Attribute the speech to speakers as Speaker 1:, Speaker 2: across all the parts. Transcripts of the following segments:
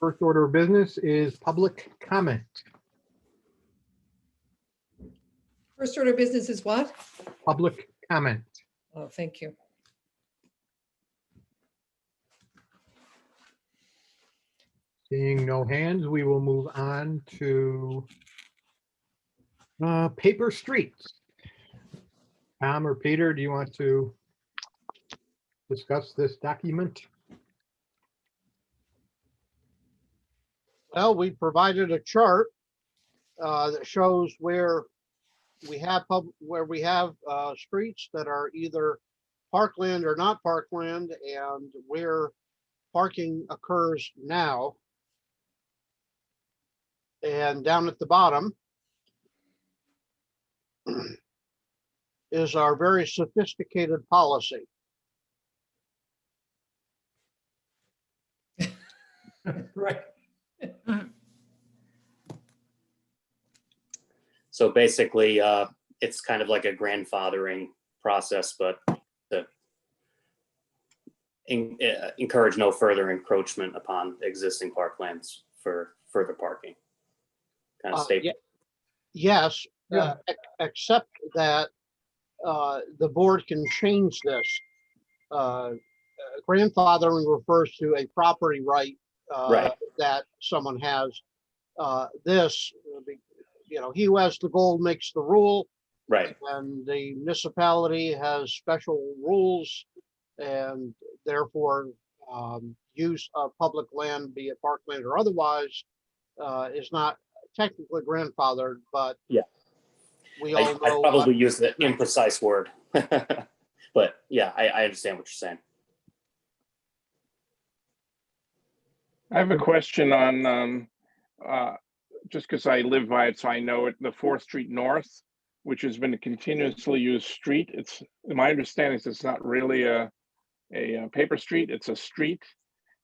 Speaker 1: First order of business is public comment.
Speaker 2: First order of business is what?
Speaker 1: Public comment.
Speaker 2: Oh, thank you.
Speaker 1: Seeing no hands, we will move on to paper streets. Tom or Peter, do you want to discuss this document?
Speaker 3: Well, we provided a chart that shows where we have streets that are either parkland or not parkland, and where parking occurs now. And down at the bottom is our very sophisticated policy.
Speaker 2: Right.
Speaker 4: So basically, it's kind of like a grandfathering process, but to encourage no further encroachment upon existing parklands for further parking. Kind of statement.
Speaker 3: Yes,
Speaker 2: Yeah.
Speaker 3: except that the board can change this. Grandfathering refers to a property right,
Speaker 4: Right.
Speaker 3: that someone has. He who has the gold makes the rule,
Speaker 4: Right.
Speaker 3: and the municipality has special rules, and therefore use of public land, be it parkland or otherwise, is not technically grandfathered, but
Speaker 4: Yeah.
Speaker 3: we all
Speaker 4: I
Speaker 3: know.
Speaker 4: probably used the imprecise word, but yeah, I understand what you're saying.
Speaker 5: I have a question on, just because I live by it, so I know it, the 4th Street North, which has been a continuously used street. It's, my understanding is it's not really a paper street, it's a street.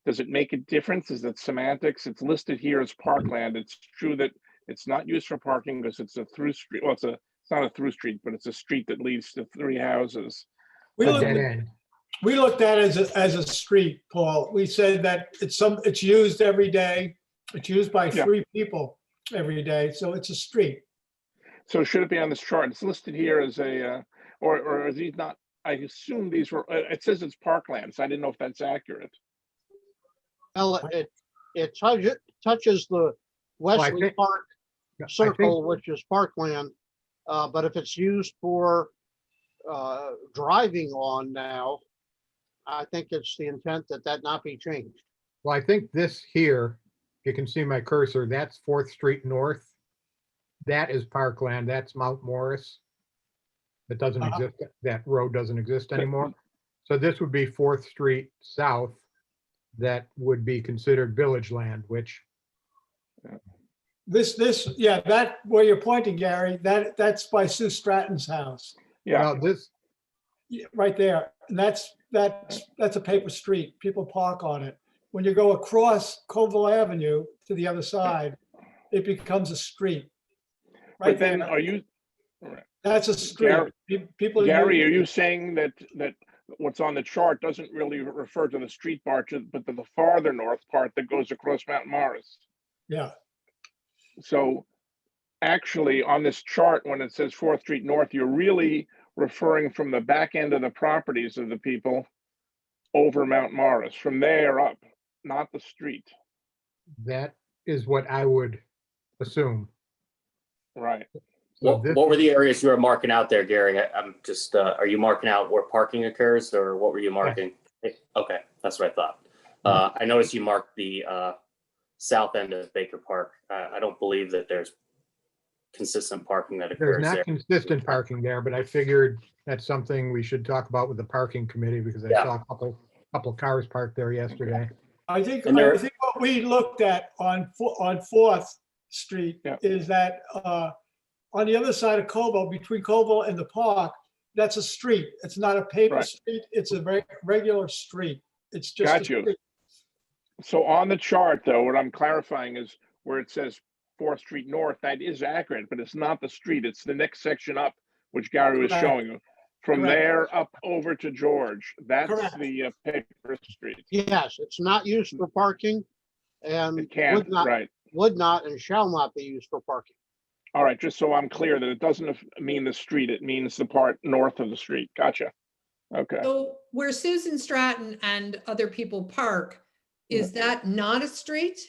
Speaker 5: Does it make a difference? Is it semantics? It's listed here as parkland. It's true that it's not used for parking because it's a through street. Well, it's not a through street, but it's a street that leads to 3 houses.
Speaker 6: We
Speaker 1: A
Speaker 6: looked,
Speaker 1: dead end.
Speaker 6: we looked at it as a street, Paul. We said that it's used every day. It's used by
Speaker 5: Yeah.
Speaker 6: 3 people every day, so it's a street.
Speaker 5: So should it be on this chart? It's listed here as a, or are these not, I assume these were, it says it's parkland, so I didn't know if that's accurate.
Speaker 3: Well, it touches the Wesley
Speaker 1: think-
Speaker 3: Park
Speaker 1: I
Speaker 3: Circle, which is parkland. But if it's used for driving on now, I think it's the intent that that not be changed.
Speaker 1: Well, I think this here, you can see my cursor, that's 4th Street North. That is parkland, that's Mount Morris. That doesn't exist, that road doesn't exist anymore. So this would be 4th Street South. That would be considered village land, which,
Speaker 6: Yeah, that, where you're pointing, Gary, that's by Sue Stratton's house,
Speaker 5: Yeah,
Speaker 1: well, this,
Speaker 6: Yeah, right there. And that's a paper street. People park on it. When you go across Colville Avenue to the other side, it becomes a street. Right
Speaker 5: but then
Speaker 6: there.
Speaker 5: are you,
Speaker 6: That's a street.
Speaker 5: Gary-
Speaker 6: People.
Speaker 5: Gary,
Speaker 6: use-
Speaker 5: are you saying that what's on the chart doesn't really refer to the street part, but to the farther north part that goes across Mount Morris?
Speaker 6: Yeah,
Speaker 5: So actually on this chart, when it says 4th Street North, you're really referring from the back end of the properties of the people over Mount Morris, from there up, not the street.
Speaker 1: that is what I would assume.
Speaker 5: Right.
Speaker 1: So
Speaker 4: What,
Speaker 1: this-
Speaker 4: what were the areas you were marking out there, Gary? I'm just, are you marking out where parking occurs, or what were you marking? Okay, that's what I thought. I noticed you marked the south end of Baker Park. I don't believe that there's consistent parking that
Speaker 1: There's
Speaker 4: occurs
Speaker 1: not
Speaker 4: there.
Speaker 1: consistent parking there, but I figured that's something we should talk about with the parking committee because I
Speaker 4: Yeah.
Speaker 1: saw a couple cars parked there yesterday.
Speaker 6: I think
Speaker 4: And there-
Speaker 6: what we looked at on 4th Street
Speaker 5: Yeah.
Speaker 6: is that on the other side of Colville, between Colville and the park, that's a street. It's not a paper
Speaker 5: Right.
Speaker 6: street. It's a very regular street. It's just.
Speaker 5: Got
Speaker 6: a
Speaker 5: you.
Speaker 6: street.
Speaker 5: So on the chart, though, what I'm clarifying is where it says 4th Street North, that is accurate, but it's not the street. It's the next section up, which Gary was
Speaker 6: Correct.
Speaker 5: showing you. From
Speaker 6: Correct.
Speaker 5: there up over to George, that's
Speaker 6: Correct.
Speaker 5: the paper street.
Speaker 3: Yes, it's not used for parking. and
Speaker 5: It can't, right.
Speaker 3: would not and shall not be used for parking.
Speaker 5: All right, just so I'm clear that it doesn't mean the street, it means the part north of the street. Gotcha. Okay.
Speaker 2: So where Susan Stratton and other people park, is that not a street?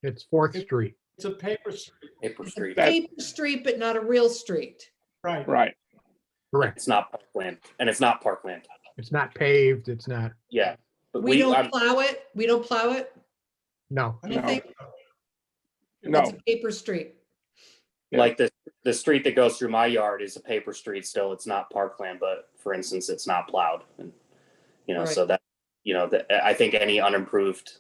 Speaker 1: It's Fourth Street.
Speaker 6: It's a paper street,
Speaker 4: Paper
Speaker 2: It's a
Speaker 4: street.
Speaker 2: paper street, but not a real street.
Speaker 6: right?
Speaker 5: Right.
Speaker 1: Correct.
Speaker 4: It's not parkland, and it's not parkland.
Speaker 1: It's not paved. It's not,
Speaker 4: Yeah. But
Speaker 2: We don't
Speaker 4: I'm-
Speaker 2: plow it. We don't plow it.
Speaker 1: no.
Speaker 2: You think
Speaker 5: No,
Speaker 2: it's a paper street?
Speaker 5: Yeah.
Speaker 4: like the street that goes through my yard is a paper street still. It's not parkland, but for instance, it's not plowed. And, so
Speaker 2: Right.
Speaker 4: that, I think any unimproved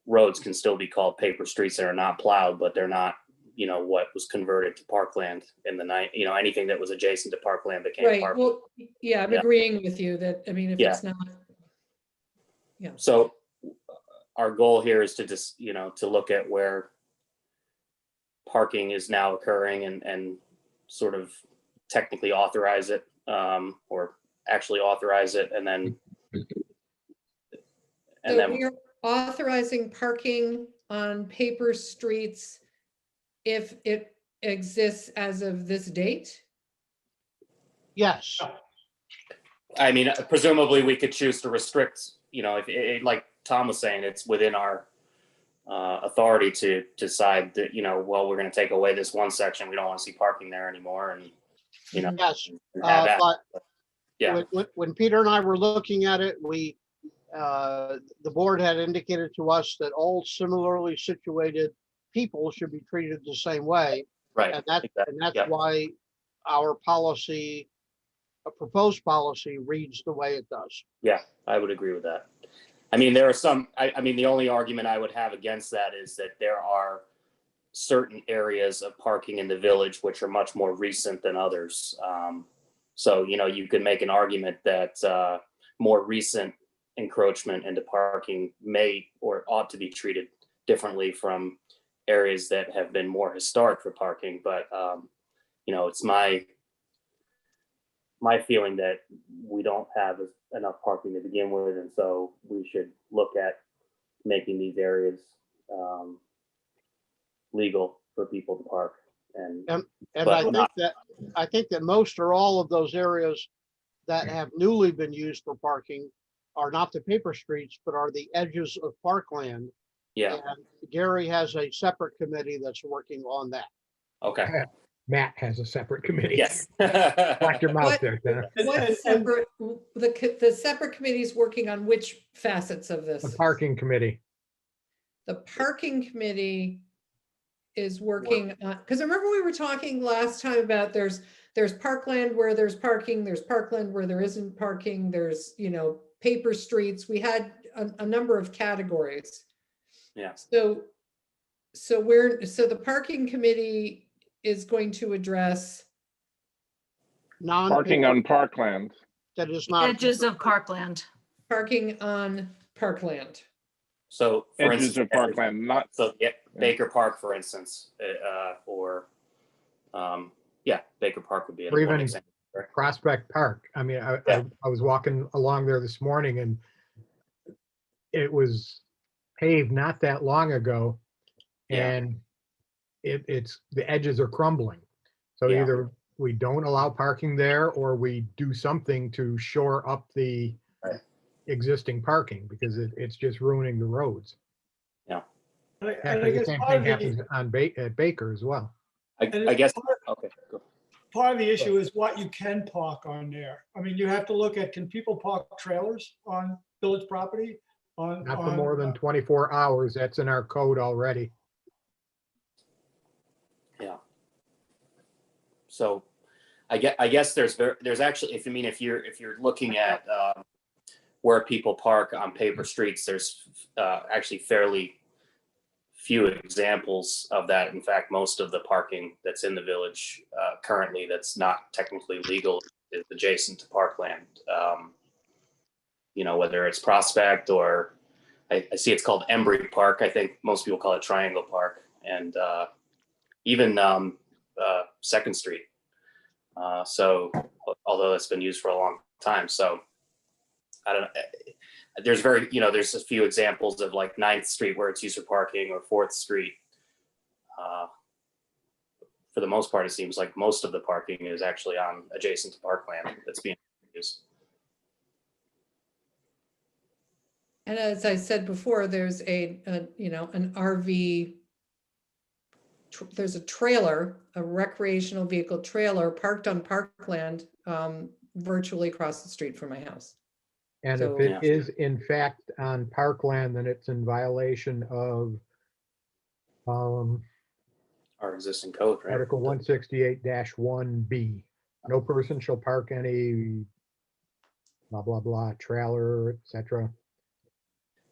Speaker 4: roads can still be called paper streets that are not plowed, but they're not, what was converted to parkland in the night, anything that was adjacent to parkland became
Speaker 2: Right.
Speaker 4: park.
Speaker 2: Well, yeah, I'm
Speaker 4: Yeah.
Speaker 2: agreeing with you that, I mean, if
Speaker 4: Yeah.
Speaker 2: it's not,
Speaker 4: So our goal here is to just, to look at where parking is now occurring and sort of technically authorize it, or actually authorize it, and then
Speaker 2: so we're authorizing parking on paper streets if it exists as of this date?
Speaker 3: Yes,
Speaker 4: I mean, presumably we could choose to restrict, if like Tom was saying, it's within our authority to decide that, well, we're going to take away this one section. We don't want to see parking there anymore. And,
Speaker 3: yes.
Speaker 4: and have that.
Speaker 3: But
Speaker 4: Yeah.
Speaker 3: when Peter and I were looking at it, the board had indicated to us that all similarly situated people should be treated the same way.
Speaker 4: Right.
Speaker 3: And that's
Speaker 4: Yeah.
Speaker 3: why our policy, a proposed policy reads the way it does.
Speaker 4: Yeah, I would agree with that. I mean, there are some, I mean, the only argument I would have against that is that there are certain areas of parking in the village which are much more recent than others. So, you could make an argument that more recent encroachment into parking may or ought to be treated differently from areas that have been more historic for parking. But, it's my feeling that we don't have enough parking to begin with, and so we should look at making these areas legal for people to park. And
Speaker 3: And
Speaker 4: But
Speaker 3: I think that most or all of those areas that have newly been used for parking are not the paper streets, but are the edges of parkland.
Speaker 4: yeah,
Speaker 3: And Gary has a separate committee that's working on that.
Speaker 4: okay,
Speaker 1: Matt has a separate committee.
Speaker 4: yes.
Speaker 1: Watch your mouth
Speaker 2: What-
Speaker 1: there, Dana.
Speaker 2: What separate, the separate committee's working on which facets of this?
Speaker 1: The parking committee.
Speaker 2: The parking committee is working on, because I remember we were talking last time about there's parkland where there's parking, there's parkland where there isn't parking, there's, paper streets. We had a number of categories.
Speaker 4: Yeah.
Speaker 2: So the parking committee is going to address,
Speaker 5: parking on parkland.
Speaker 3: That is not.
Speaker 7: Edges of parkland.
Speaker 2: parking on parkland.
Speaker 4: So for
Speaker 5: Edges
Speaker 4: instance,
Speaker 5: of parkland, not,
Speaker 4: so yeah, Baker Park, for instance, or Baker Park would be
Speaker 1: Or even
Speaker 4: one example.
Speaker 1: Prospect Park. I mean,
Speaker 4: Yeah.
Speaker 1: I was walking along there this morning and it was paved not that long ago.
Speaker 4: Yeah.
Speaker 1: And it's, the edges are crumbling. So
Speaker 4: Yeah.
Speaker 1: either we don't allow parking there or we do something to shore up the
Speaker 4: Right.
Speaker 1: existing parking because it's just ruining the roads.
Speaker 6: And I
Speaker 1: Actually, the
Speaker 6: guess
Speaker 1: same
Speaker 6: part
Speaker 1: thing
Speaker 6: of the-
Speaker 1: happens on at Baker as well.
Speaker 4: I guess, okay, go.
Speaker 6: Part of the issue is what you can park on there. I mean, you have to look at, can people park trailers on village property?
Speaker 1: Not for more than 24 hours. That's in our code already.
Speaker 4: Yeah. So I guess there's actually, if you're looking at where people park on paper streets, there's actually fairly few examples of that. In fact, most of the parking that's in the village currently that's not technically legal is adjacent to parkland. Whether it's Prospect or I see it's called Embry Park. I think most people call it Triangle Park, and even Second Street. So although it's been used for a long time, so I don't know. There's very, there's a few examples of like 9th Street where it's used for parking, or 4th Street. For the most part, it seems like most of the parking is actually on adjacent to parkland that's being used.
Speaker 2: And as I said before, there's an RV, there's a trailer, a recreational vehicle trailer parked on parkland, virtually across the street from my house.
Speaker 1: And if
Speaker 2: So-
Speaker 1: it is in fact on parkland, then it's in violation of
Speaker 4: Our existing code, right?
Speaker 1: Article 168-1B. No person shall park any blah, blah, blah, trailer, etc.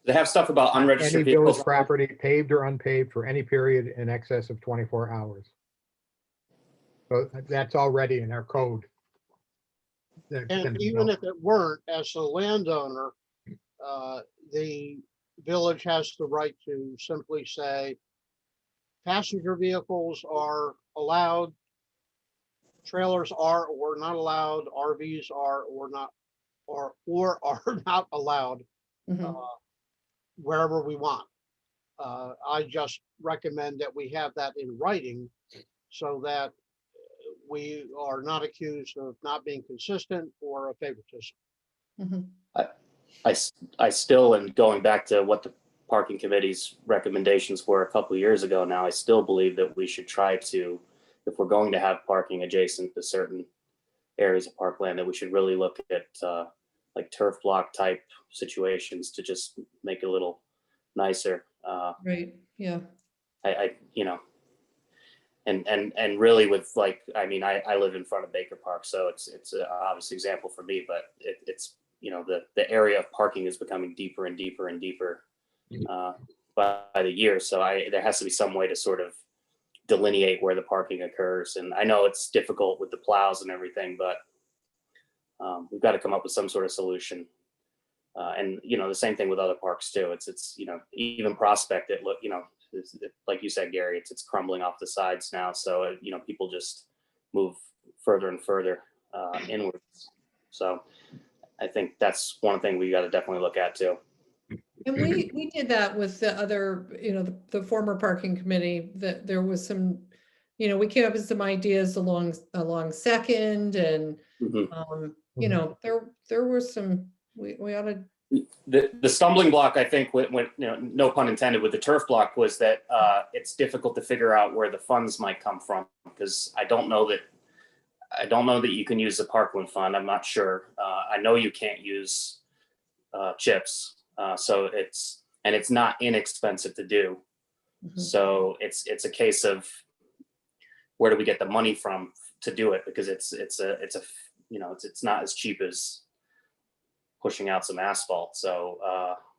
Speaker 4: They have stuff about
Speaker 1: Any
Speaker 4: unregistered
Speaker 1: village
Speaker 4: vehicles.
Speaker 1: property, paved or unpaved, for any period in excess of 24 hours. So that's already in our code.
Speaker 3: And even if it weren't, as a landowner, the village has the right to simply say, passenger vehicles are allowed, trailers are or not allowed, RVs are or not, or are not allowed
Speaker 2: Mhm.
Speaker 3: wherever we want. I just recommend that we have that in writing so that we are not accused of not being consistent or of favoritism.
Speaker 2: Mhm.
Speaker 4: I still, and going back to what the parking committee's recommendations were a couple of years ago now, I still believe that we should try to, if we're going to have parking adjacent to certain areas of parkland, that we should really look at like turf block type situations to just make it a little nicer.
Speaker 2: Right, yeah.
Speaker 4: And really with like, I mean, I live in front of Baker Park, so it's an obvious example for me, but it's, the area of parking is becoming deeper and deeper and deeper by the year. So there has to be some way to sort of delineate where the parking occurs. And I know it's difficult with the plows and everything, but we've got to come up with some sort of solution. And the same thing with other parks too. It's even Prospect, like you said, Gary, it's crumbling off the sides now. So people just move further and further inwards. So I think that's one thing we got to definitely look at too.
Speaker 2: And we did that with the other, the former parking committee, that there was some, we came up with some ideas along Second, and
Speaker 4: Mhm.
Speaker 2: there were some, we ought to.
Speaker 4: The stumbling block, I think, when no pun intended, with the turf block was that it's difficult to figure out where the funds might come from, because I don't know that you can use the Parkland Fund. I'm not sure. I know you can't use chips, so it's not inexpensive to do.
Speaker 2: Mhm.
Speaker 4: So it's a case of where do we get the money from to do it, because it's not as cheap as pushing out some asphalt. So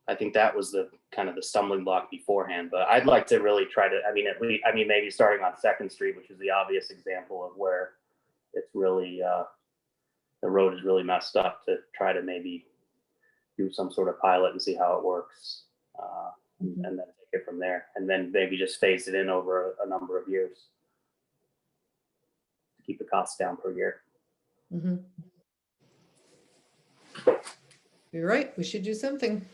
Speaker 4: I think that was the kind of the stumbling block beforehand. But I'd like to really try to, maybe starting on Second Street, which is the obvious example of where it's really the road is really messed up, to try to maybe do some sort of pilot and see how it works, and then take it from there, and then maybe just phase it in over a number of years to keep the costs down per year.
Speaker 2: Mhm. You're right, we should do something.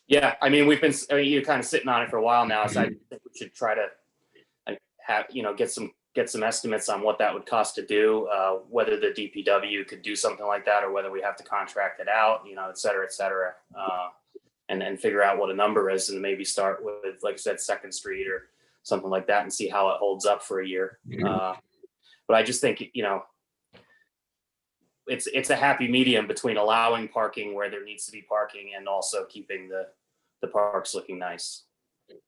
Speaker 4: Yeah, you're kind of sitting on it for a while now, so I think we should try to have, get some estimates on what that would cost to do, whether the DPW could do something like that, or whether we have to contract it out, et cetera, and figure out what a number is, and maybe start with, like I said, Second Street or something like that, and see how it holds up for a year. But I just think, it's a happy medium between allowing parking where there needs to be parking and also keeping the parks looking nice.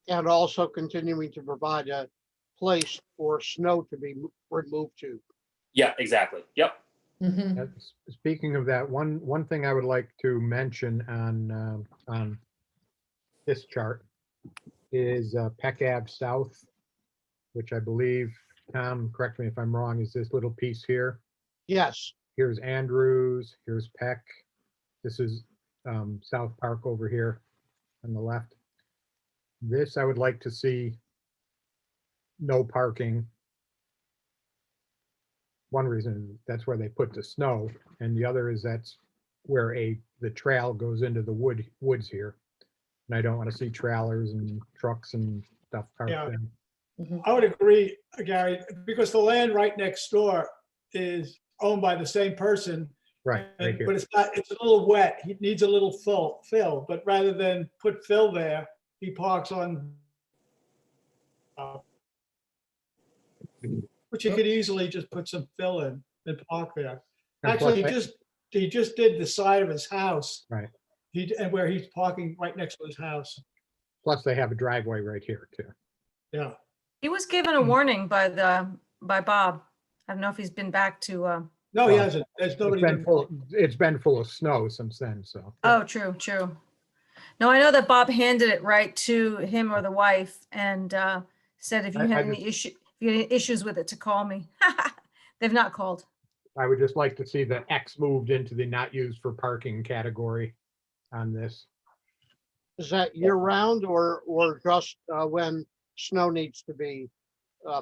Speaker 3: And also continuing to provide a place for snow to be removed to.
Speaker 4: Yeah, exactly. Yep.
Speaker 2: Mhm.
Speaker 1: Speaking of that, one thing I would like to mention on this chart is Peck Ave South, which I believe, Tom, correct me if I'm wrong, is this little piece here.
Speaker 3: Yes,
Speaker 1: Here's Andrews, here's Peck. This is South Park over here on the left. This I would like to see no parking. One reason, that's where they put the snow, and the other is that's where the trail goes into the woods here. And I don't want to see trailers and trucks and stuff parked
Speaker 6: Yeah.
Speaker 1: there.
Speaker 2: Mhm.
Speaker 6: I would agree, Gary, because the land right next door is owned by the same person.
Speaker 1: Right, right
Speaker 6: But
Speaker 1: here.
Speaker 6: it's a little wet. He needs a little fill, but rather than put fill there, he parks on. Which you could easily just put some fill in and park there.
Speaker 1: And
Speaker 6: Actually,
Speaker 1: plus
Speaker 6: he just did the side of his house.
Speaker 1: Right.
Speaker 6: And where he's parking right next to his house.
Speaker 1: Plus they have a driveway right here too.
Speaker 6: Yeah.
Speaker 7: He was given a warning by Bob. I don't know if he's been back to,
Speaker 6: No, he
Speaker 1: Well,
Speaker 6: hasn't. There's
Speaker 1: It's
Speaker 6: nobody.
Speaker 1: been full of snow since then, so.
Speaker 7: oh, true. No, I know that Bob handed it right to him or the wife and said if you
Speaker 1: I
Speaker 7: had any issue, if you had any issues with it, to call me. They've not called.
Speaker 1: I would just like to see the X moved into the not used for parking category on this.
Speaker 3: Is that year round or just when snow needs to be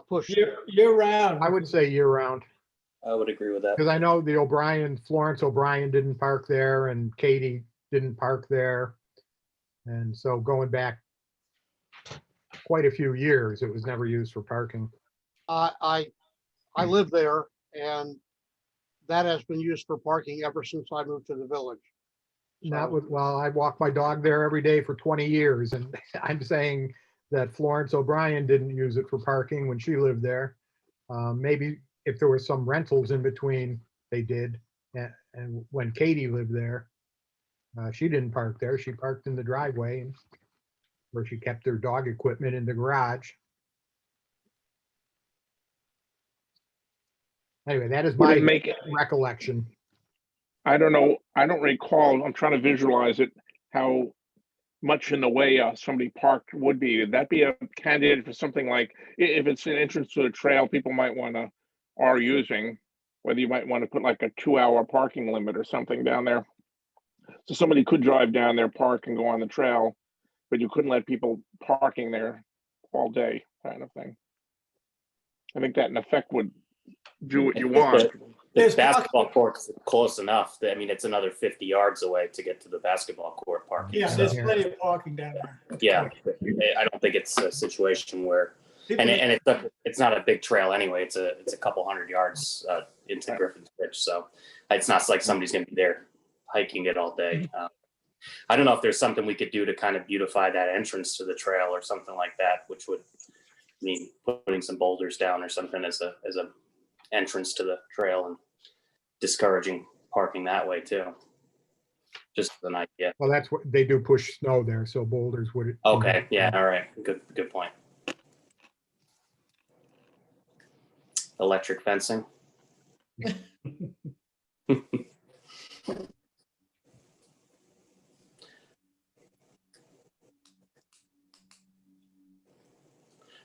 Speaker 3: pushed?
Speaker 6: Year round.
Speaker 1: I would say year round,
Speaker 4: I would agree with that.
Speaker 1: because I know Florence O'Brien didn't park there and Katie didn't park there. And so going back quite a few years, it was never used for parking.
Speaker 3: I live there and that has been used for parking ever since I moved to the village.
Speaker 1: Not with, well, I walk my dog there every day for 20 years, and I'm saying that Florence O'Brien didn't use it for parking when she lived there. Maybe if there were some rentals in between, they did. And when Katie lived there, she didn't park there. She parked in the driveway where she kept her dog equipment in the garage. Anyway, that is
Speaker 5: Would
Speaker 1: my
Speaker 5: it make it,
Speaker 1: recollection.
Speaker 5: I don't know, I don't recall, I'm trying to visualize it, how much in the way somebody parked would be. Would that be a candidate for something like, if it's an entrance to a trail, people might are using, whether you might want to put like a 2-hour parking limit or something down there. So somebody could drive down there, park and go on the trail, but you couldn't let people parking there all day, kind of thing. I think that in effect would do what you want.
Speaker 4: The
Speaker 6: There's
Speaker 4: basketball court's close enough that, I mean, it's another 50 yards away to get to the basketball court parking.
Speaker 6: Yeah,
Speaker 4: so,
Speaker 6: there's plenty of parking down there.
Speaker 4: yeah, I don't think it's a situation where,
Speaker 6: People-
Speaker 4: and it's not a big trail anyway. It's a couple hundred yards into Griffin's Ridge, so it's not like somebody's going to be there hiking it all day. I don't know if there's something we could do to kind of beautify that entrance to the trail or something like that, which would mean putting some boulders down or something as a entrance to the trail and discouraging parking that way too. Just an idea.
Speaker 1: Well, that's what they do, push snow there, so boulders would.
Speaker 4: Okay, yeah, all right, good point. Electric fencing.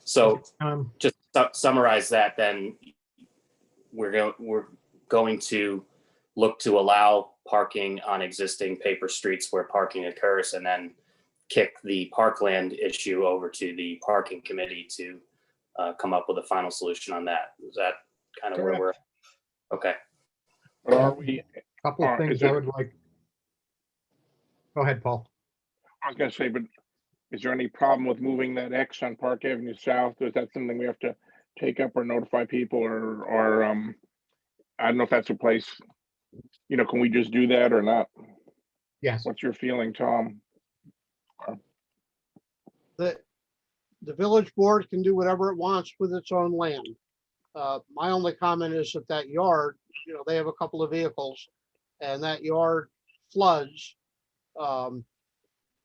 Speaker 4: So just summarize that, then we're going to look to allow parking on existing paper streets where parking occurs, and then kick the parkland issue over to the parking committee to come up with a final solution on that. Is that kind of where we're? Okay.
Speaker 5: But are we,
Speaker 1: Couple of things I would like. Go ahead, Paul.
Speaker 5: I was gonna say, but is there any problem with moving that X on Park Avenue South? Is that something we have to take up or notify people, or I don't know if that's a place, can we just do that or not?
Speaker 1: Yes,
Speaker 5: What's your feeling, Tom?
Speaker 3: The village board can do whatever it wants with its own land. My only comment is that yard, they have a couple of vehicles and that yard floods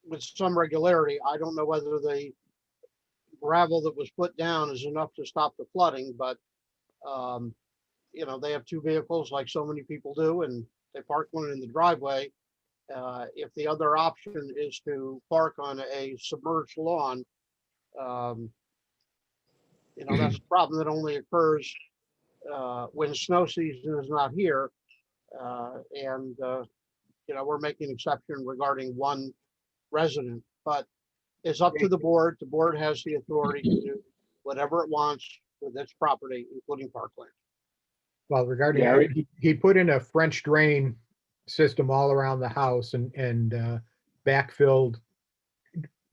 Speaker 3: with some regularity. I don't know whether the gravel that was put down is enough to stop the flooding, but they have two vehicles like so many people do, and they park one in the driveway. If the other option is to park on a submerged lawn, that's a problem that only occurs when snow season is not here. We're making exception regarding one resident, but it's up to the board. The board has the authority to do whatever it wants with its property, including parkland.
Speaker 1: well, regarding,
Speaker 5: Gary?
Speaker 1: he put in a French drain system all around the house and backfilled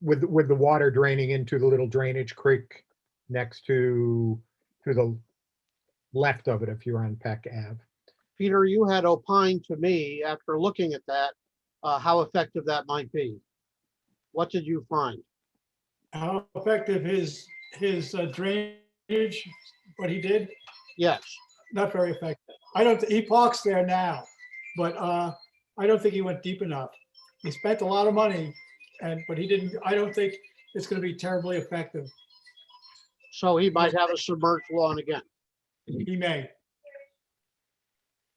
Speaker 1: with the water draining into the little drainage creek next to the left of it if you're on Peck Ave.
Speaker 3: Peter, you had opined to me after looking at that, how effective that might be. What did you find?
Speaker 6: How effective his drainage, what he did,
Speaker 3: Yes.
Speaker 6: not very effective. I don't, he parks there now, but I don't think he went deep enough. He spent a lot of money but he didn't, I don't think it's gonna be terribly effective.
Speaker 3: So he might have a submerged lawn again.
Speaker 6: He may.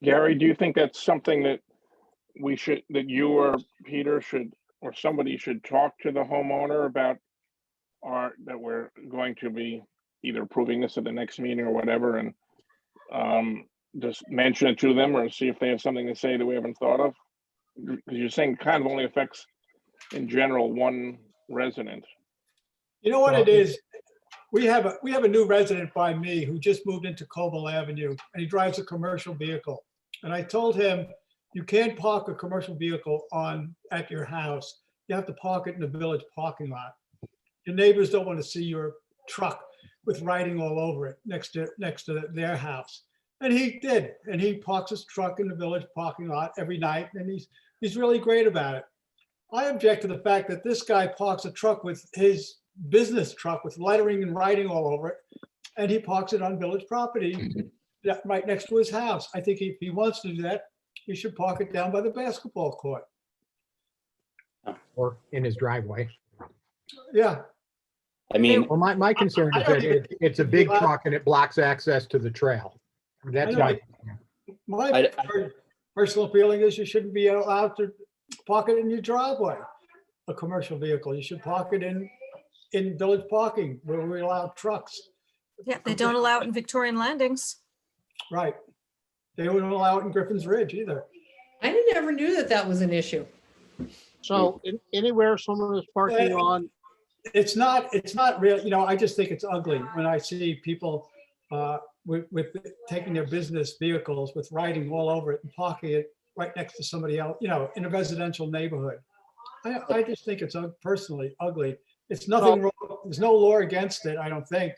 Speaker 5: Gary, do you think that's something that that you or Peter should, or somebody should talk to the homeowner about, or that we're going to be either approving this at the next meeting or whatever, and just mention it to them or see if they have something to say that we haven't thought of? Because you're saying it kind of only affects, in general, one resident.
Speaker 6: You know what it is? We have a new resident by me who just moved into Cobble Avenue, and he drives a commercial vehicle. And I told him, you can't park a commercial vehicle at your house. You have to park it in the village parking lot. Your neighbors don't want to see your truck with writing all over it next to their house. And he did, and he parks his truck in the village parking lot every night, and he's really great about it. I object to the fact that this guy parks a truck with his business truck with lettering and writing all over it, and he parks it on village property right next to his house. I think if he wants to do that, he should park it down by the basketball court.
Speaker 1: Or in his driveway.
Speaker 6: Yeah,
Speaker 4: I mean,
Speaker 1: Well, my concern
Speaker 6: I
Speaker 1: is
Speaker 6: don't
Speaker 1: that it's a big truck and it blocks access to the trail. That's
Speaker 6: I
Speaker 1: my,
Speaker 6: know. My personal feeling is you shouldn't be allowed to park it in your driveway, a commercial vehicle. You should park it in village parking where we allow trucks.
Speaker 7: Yeah, they don't allow it in Victorian Landings.
Speaker 6: Right. They wouldn't allow it in Griffin's Ridge either.
Speaker 2: I never knew that was an issue.
Speaker 3: So anywhere someone is parking on,
Speaker 6: It's not real, I just think it's ugly when I see people with taking their business vehicles with writing all over it and parking it right next to somebody else, in a residential neighborhood. I just think it's personally ugly. It's nothing wrong. There's no law against it, I don't think.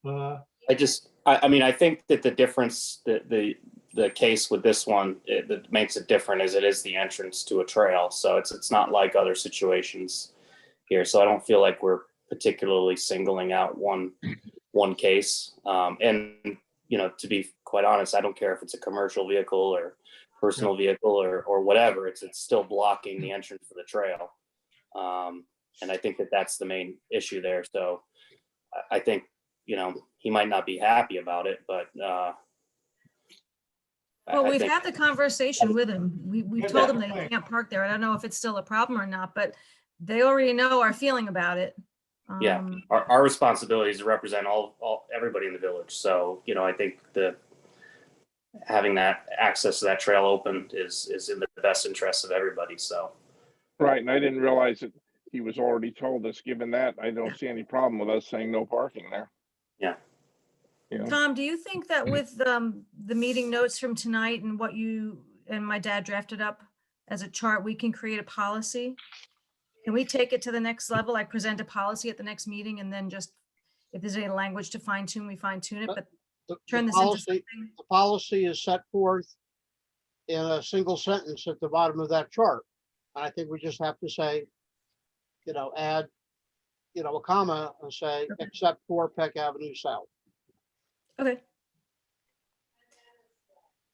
Speaker 4: I think that the difference, the case with this one that makes it different is it is the entrance to a trail. So it's not like other situations here. So I don't feel like we're particularly singling out one case. And to be quite honest, I don't care if it's a commercial vehicle or personal vehicle or whatever. It's still blocking the entrance to the trail. And I think that's the main issue there. So I think, he might not be happy about it, but
Speaker 7: Well,
Speaker 4: I
Speaker 7: we've
Speaker 4: think-
Speaker 7: had the conversation with him. We
Speaker 6: Yeah,
Speaker 7: told him they
Speaker 6: definitely.
Speaker 7: can't park there. I don't know if it's still a problem or not, but they already know our feeling about it.
Speaker 4: Yeah, our responsibility is to represent everybody in the village. So, I think having that access to that trail open is in the best interest of everybody. So,
Speaker 5: Right, and I didn't realize that he was already told us. Given that, I don't see any problem with us saying no parking there.
Speaker 4: yeah.
Speaker 7: Tom, do you think that with the meeting notes from tonight and what you and my dad drafted up as a chart, we can create a policy? Can we take it to the next level? I present a policy at the next meeting and then just, if there's any language to fine tune, we fine tune it, but
Speaker 3: the
Speaker 7: turn this into
Speaker 3: policy,
Speaker 7: something.
Speaker 3: the policy is set forth in a single sentence at the bottom of that chart. I think we just have to say, add, a comma and say,
Speaker 7: Okay.
Speaker 3: except for Peck Avenue South.
Speaker 7: Okay.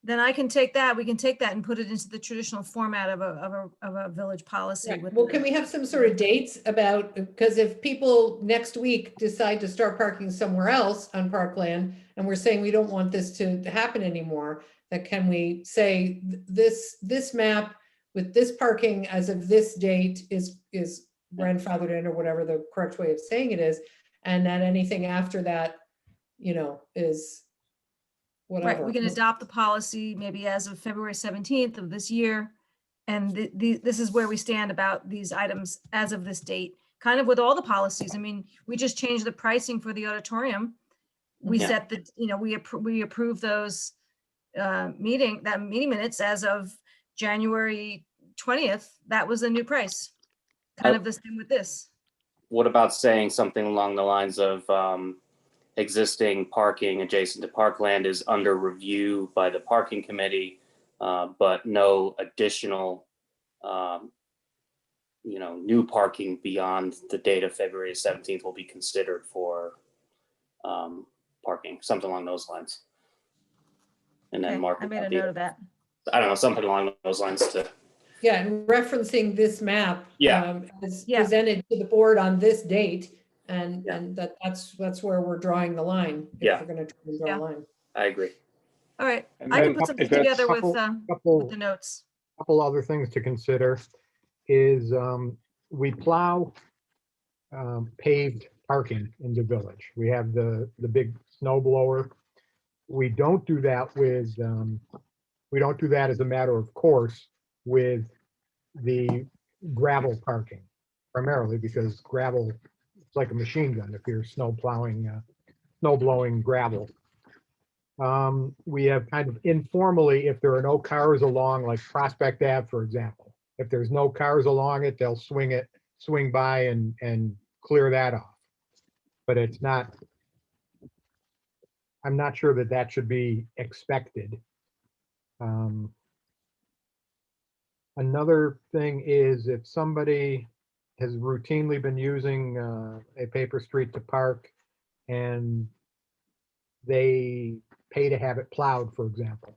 Speaker 7: Then we can take that and put it into the traditional format of a village policy.
Speaker 2: Right.
Speaker 7: with
Speaker 2: Well,
Speaker 7: the-
Speaker 2: can we have some sort of dates about, because if people next week decide to start parking somewhere else on Parkland, and we're saying we don't want this to happen anymore, that can we say this map with this parking as of this date is grandfathered in, or whatever the correct way of saying it is, and that anything after that, is whatever.
Speaker 7: Right, we can adopt the policy maybe as of February 17th of this year. And this is where we stand about these items as of this date, kind of with all the policies. I mean, we just changed the pricing for the auditorium. We
Speaker 4: Yeah.
Speaker 7: set we approve those meeting minutes as of January 20th, that was the new price. Kind
Speaker 4: Oh.
Speaker 7: of the same with this.
Speaker 4: What about saying something along the lines of existing parking adjacent to parkland is under review by the parking committee, but no additional, new parking beyond the date of February 17th will be considered for parking, something along those lines. And then
Speaker 7: Okay,
Speaker 4: mark.
Speaker 7: I made a note of that.
Speaker 4: I don't know, something along those lines to.
Speaker 2: Yeah, and referencing this map.
Speaker 4: Yeah.
Speaker 2: As
Speaker 7: Yeah.
Speaker 2: presented to the board on this date, and,
Speaker 4: Yeah.
Speaker 2: and that's where we're drawing the line. If
Speaker 4: Yeah.
Speaker 2: we're gonna try and draw
Speaker 7: Yeah.
Speaker 2: a line.
Speaker 4: I agree.
Speaker 7: All right,
Speaker 5: And
Speaker 7: I can
Speaker 5: then
Speaker 7: put something
Speaker 5: if that's
Speaker 7: together with
Speaker 1: Couple
Speaker 7: the notes.
Speaker 1: other things to consider is we plow paved parking in the village. We have the big snow blower. We don't do that with, we don't do that as a matter of course with the gravel parking, primarily because gravel, it's like a machine gun if you're snow blowing gravel. We have kind of informally, if there are no cars along, like Prospect Ave, for example, if there's no cars along it, they'll swing by and clear that off. But it's not, I'm not sure that that should be expected. Another thing is if somebody has routinely been using a paper street to park and they pay to have it plowed, for example,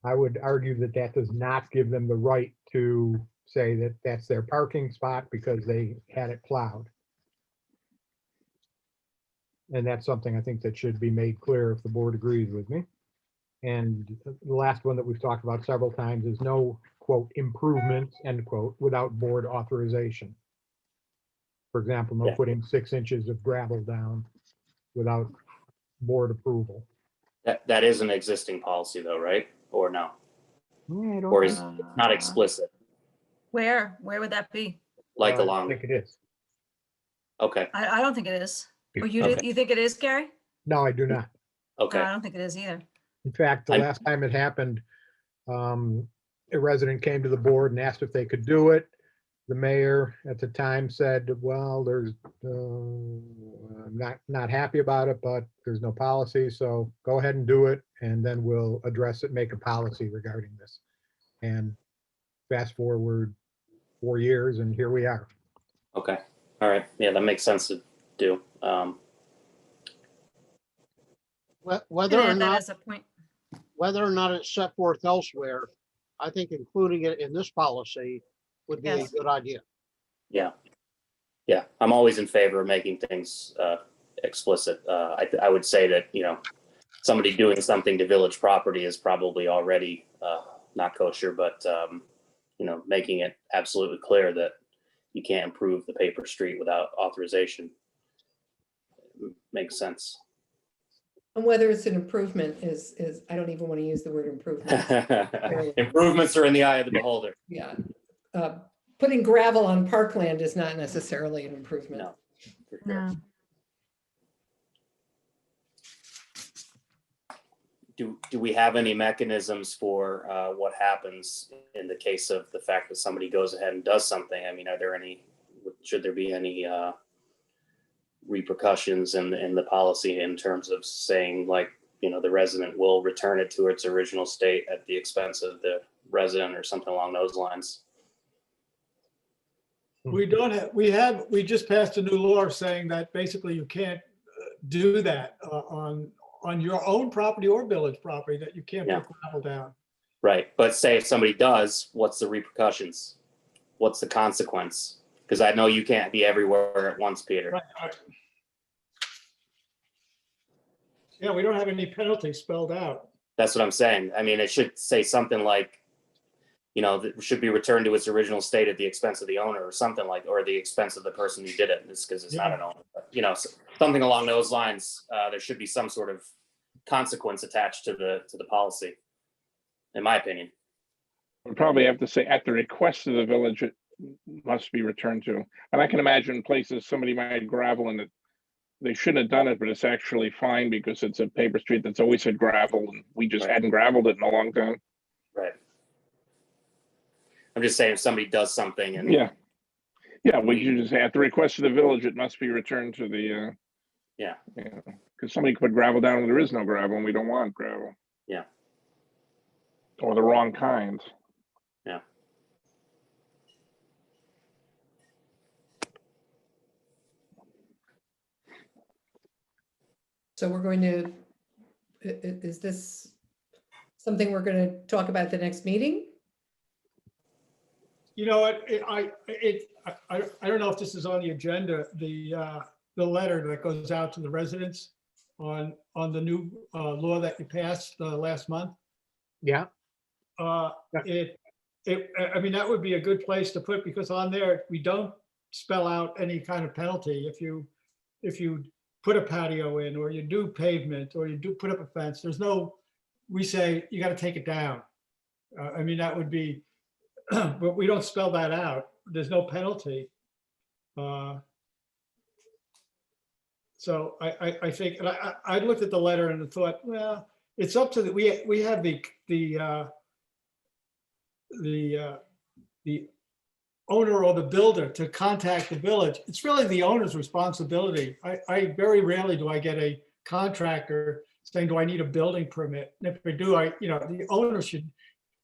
Speaker 1: I would argue that that does not give them the right to say that that's their parking spot because they had it plowed. And that's something I think that should be made clear if the board agrees with me. And the last one that we've talked about several times is no, quote, improvements, end quote, without board authorization. For example, no
Speaker 4: Yeah.
Speaker 1: putting 6 inches of gravel down without board approval.
Speaker 4: That is an existing policy though, right? Or no?
Speaker 1: I don't
Speaker 4: Or is
Speaker 1: think-
Speaker 4: it not explicit,
Speaker 7: Where would that be?
Speaker 4: like
Speaker 1: I
Speaker 4: along,
Speaker 1: think it is.
Speaker 4: okay,
Speaker 7: I don't think it is. Or
Speaker 4: Okay.
Speaker 7: you think it is, Gary?
Speaker 1: No, I do not.
Speaker 7: No,
Speaker 4: okay,
Speaker 7: I don't think it is either.
Speaker 1: In fact, the
Speaker 4: I'm-
Speaker 1: last time it happened, a resident came to the board and asked if they could do it. The mayor at the time said, well, there's, I'm not happy about it, but there's no policy, so go ahead and do it, and then we'll address it, make a policy regarding this. And fast forward 4 years, and here we are.
Speaker 4: okay. All right. Yeah, that makes sense to do.
Speaker 3: Whether
Speaker 7: Can
Speaker 3: or
Speaker 7: add that
Speaker 3: not,
Speaker 7: as a point.
Speaker 3: whether or not it's set forth elsewhere, I think including it in this policy would be a
Speaker 7: Yes.
Speaker 3: good idea.
Speaker 4: Yeah. Yeah, I'm always in favor of making things explicit. I would say that, somebody doing something to village property is probably already not kosher, but, making it absolutely clear that you can't improve the paper street without authorization makes sense.
Speaker 2: And whether it's an improvement is, I don't even want to use the word improvement.
Speaker 4: Improvements are in the eye of the beholder.
Speaker 2: Yeah. Putting gravel on parkland is not necessarily an improvement.
Speaker 4: No. for sure.
Speaker 7: No.
Speaker 4: Do we have any mechanisms for what happens in the case of the fact that somebody goes ahead and does something? I mean, should there be any repercussions in the policy in terms of saying, like, the resident will return it to its original state at the expense of the resident or something along those lines?
Speaker 6: We don't have, we just passed a new law saying that basically you can't do that on your own property or village property, that you can't
Speaker 4: Yeah.
Speaker 6: put gravel down.
Speaker 4: Right, but say if somebody does, what's the repercussions? What's the consequence? Because I know you can't be everywhere at once, Peter.
Speaker 6: Right. Yeah, we don't have any penalty spelled out.
Speaker 4: That's what I'm saying. I mean, it should say something like, that it should be returned to its original state at the expense of the owner or something like, or the expense of the person who did it. It's because it's not an owner, but, something along those lines. There should be some sort of consequence attached to the policy, in my opinion.
Speaker 5: We probably have to say at the request of the village, it must be returned to. And I can imagine places somebody might gravel and they shouldn't have done it, but it's actually fine because it's a paper street that's always had gravel and we just
Speaker 4: Right.
Speaker 5: hadn't graveled it in a long time.
Speaker 4: Right. I'm just saying if somebody does something and.
Speaker 5: Yeah. Yeah, we should just, at the request of the village, it must be returned to the,
Speaker 4: Yeah.
Speaker 5: because somebody could put gravel down when there is no gravel and we don't want gravel.
Speaker 4: Yeah.
Speaker 5: Or the wrong kind.
Speaker 4: Yeah.
Speaker 2: So we're going to, is this something we're going to talk about at the next meeting?
Speaker 6: You know what, I don't know if this is on the agenda, the letter that goes out to the residents on the new law that you passed last month.
Speaker 1: Yeah,
Speaker 6: I mean, that would be a good place to put, because on there, we don't spell out any kind of penalty if you put a patio in, or you do pavement, or you do put up a fence. There's no, we say, you got to take it down. I mean, that would be, but we don't spell that out. There's no penalty. So I think, and I looked at the letter and thought, well, it's up to we have the owner or the builder to contact the village. It's really the owner's responsibility. I very rarely do I get a contractor saying, do I need a building permit? And if I do, the owner should,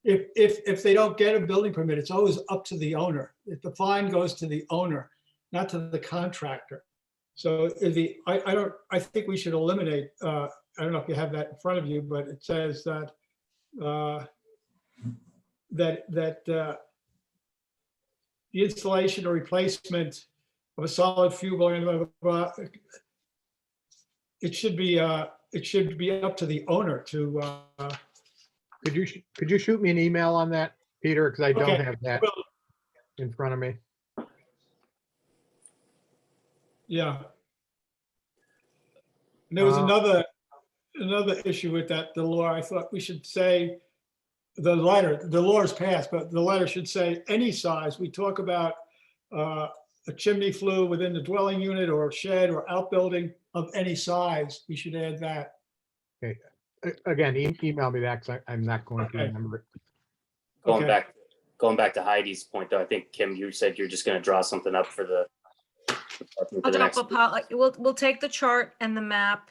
Speaker 6: if they don't get a building permit, it's always up to the owner. If the fine goes to the owner, not to the contractor. So I think we should eliminate, I don't know if you have that in front of you, but it says that the installation or replacement of a solid fuel boiler, it should be up to the owner to.
Speaker 1: could you shoot me an email on that, Peter? Because I don't
Speaker 6: Okay,
Speaker 1: have that
Speaker 6: well,
Speaker 1: in front of me.
Speaker 6: yeah. And there was
Speaker 1: Uh,
Speaker 6: another issue with that, the law. I thought we should say the law is passed, but the letter should say any size. We talk about a chimney flue within the dwelling unit or shed or outbuilding of any size. We should add that.
Speaker 1: Okay. Again, email me that because I'm not going to
Speaker 6: Okay.
Speaker 1: remember it.
Speaker 6: Okay.
Speaker 4: Going back to Heidi's point, though, I think, Kim, you said you're just going to draw something up for the.
Speaker 7: I'll drop we'll take the chart and the map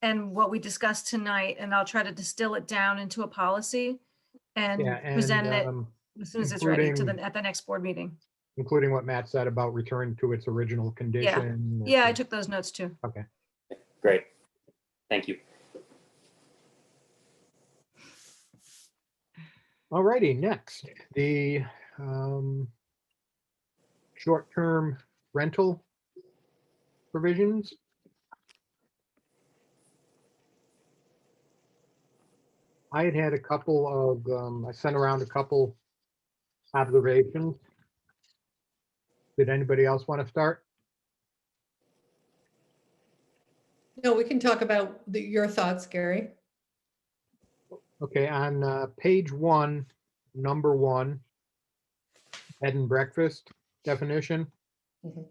Speaker 7: and what we discussed tonight, and I'll try to distill it down into a policy and
Speaker 1: Yeah, and
Speaker 7: present it as soon as it's ready
Speaker 1: including-
Speaker 7: at the next board meeting.
Speaker 1: including what Matt said about return to its original condition.
Speaker 7: Yeah, I took those notes too.
Speaker 1: Okay.
Speaker 4: Great. Thank you.
Speaker 1: All righty, next, the short-term rental provisions. I had a couple of, I sent around a couple observations. Did anybody else want to start?
Speaker 2: No, we can talk about your thoughts, Gary.
Speaker 1: Okay, on page 1, number 1, bed and breakfast definition.
Speaker 2: Mhm.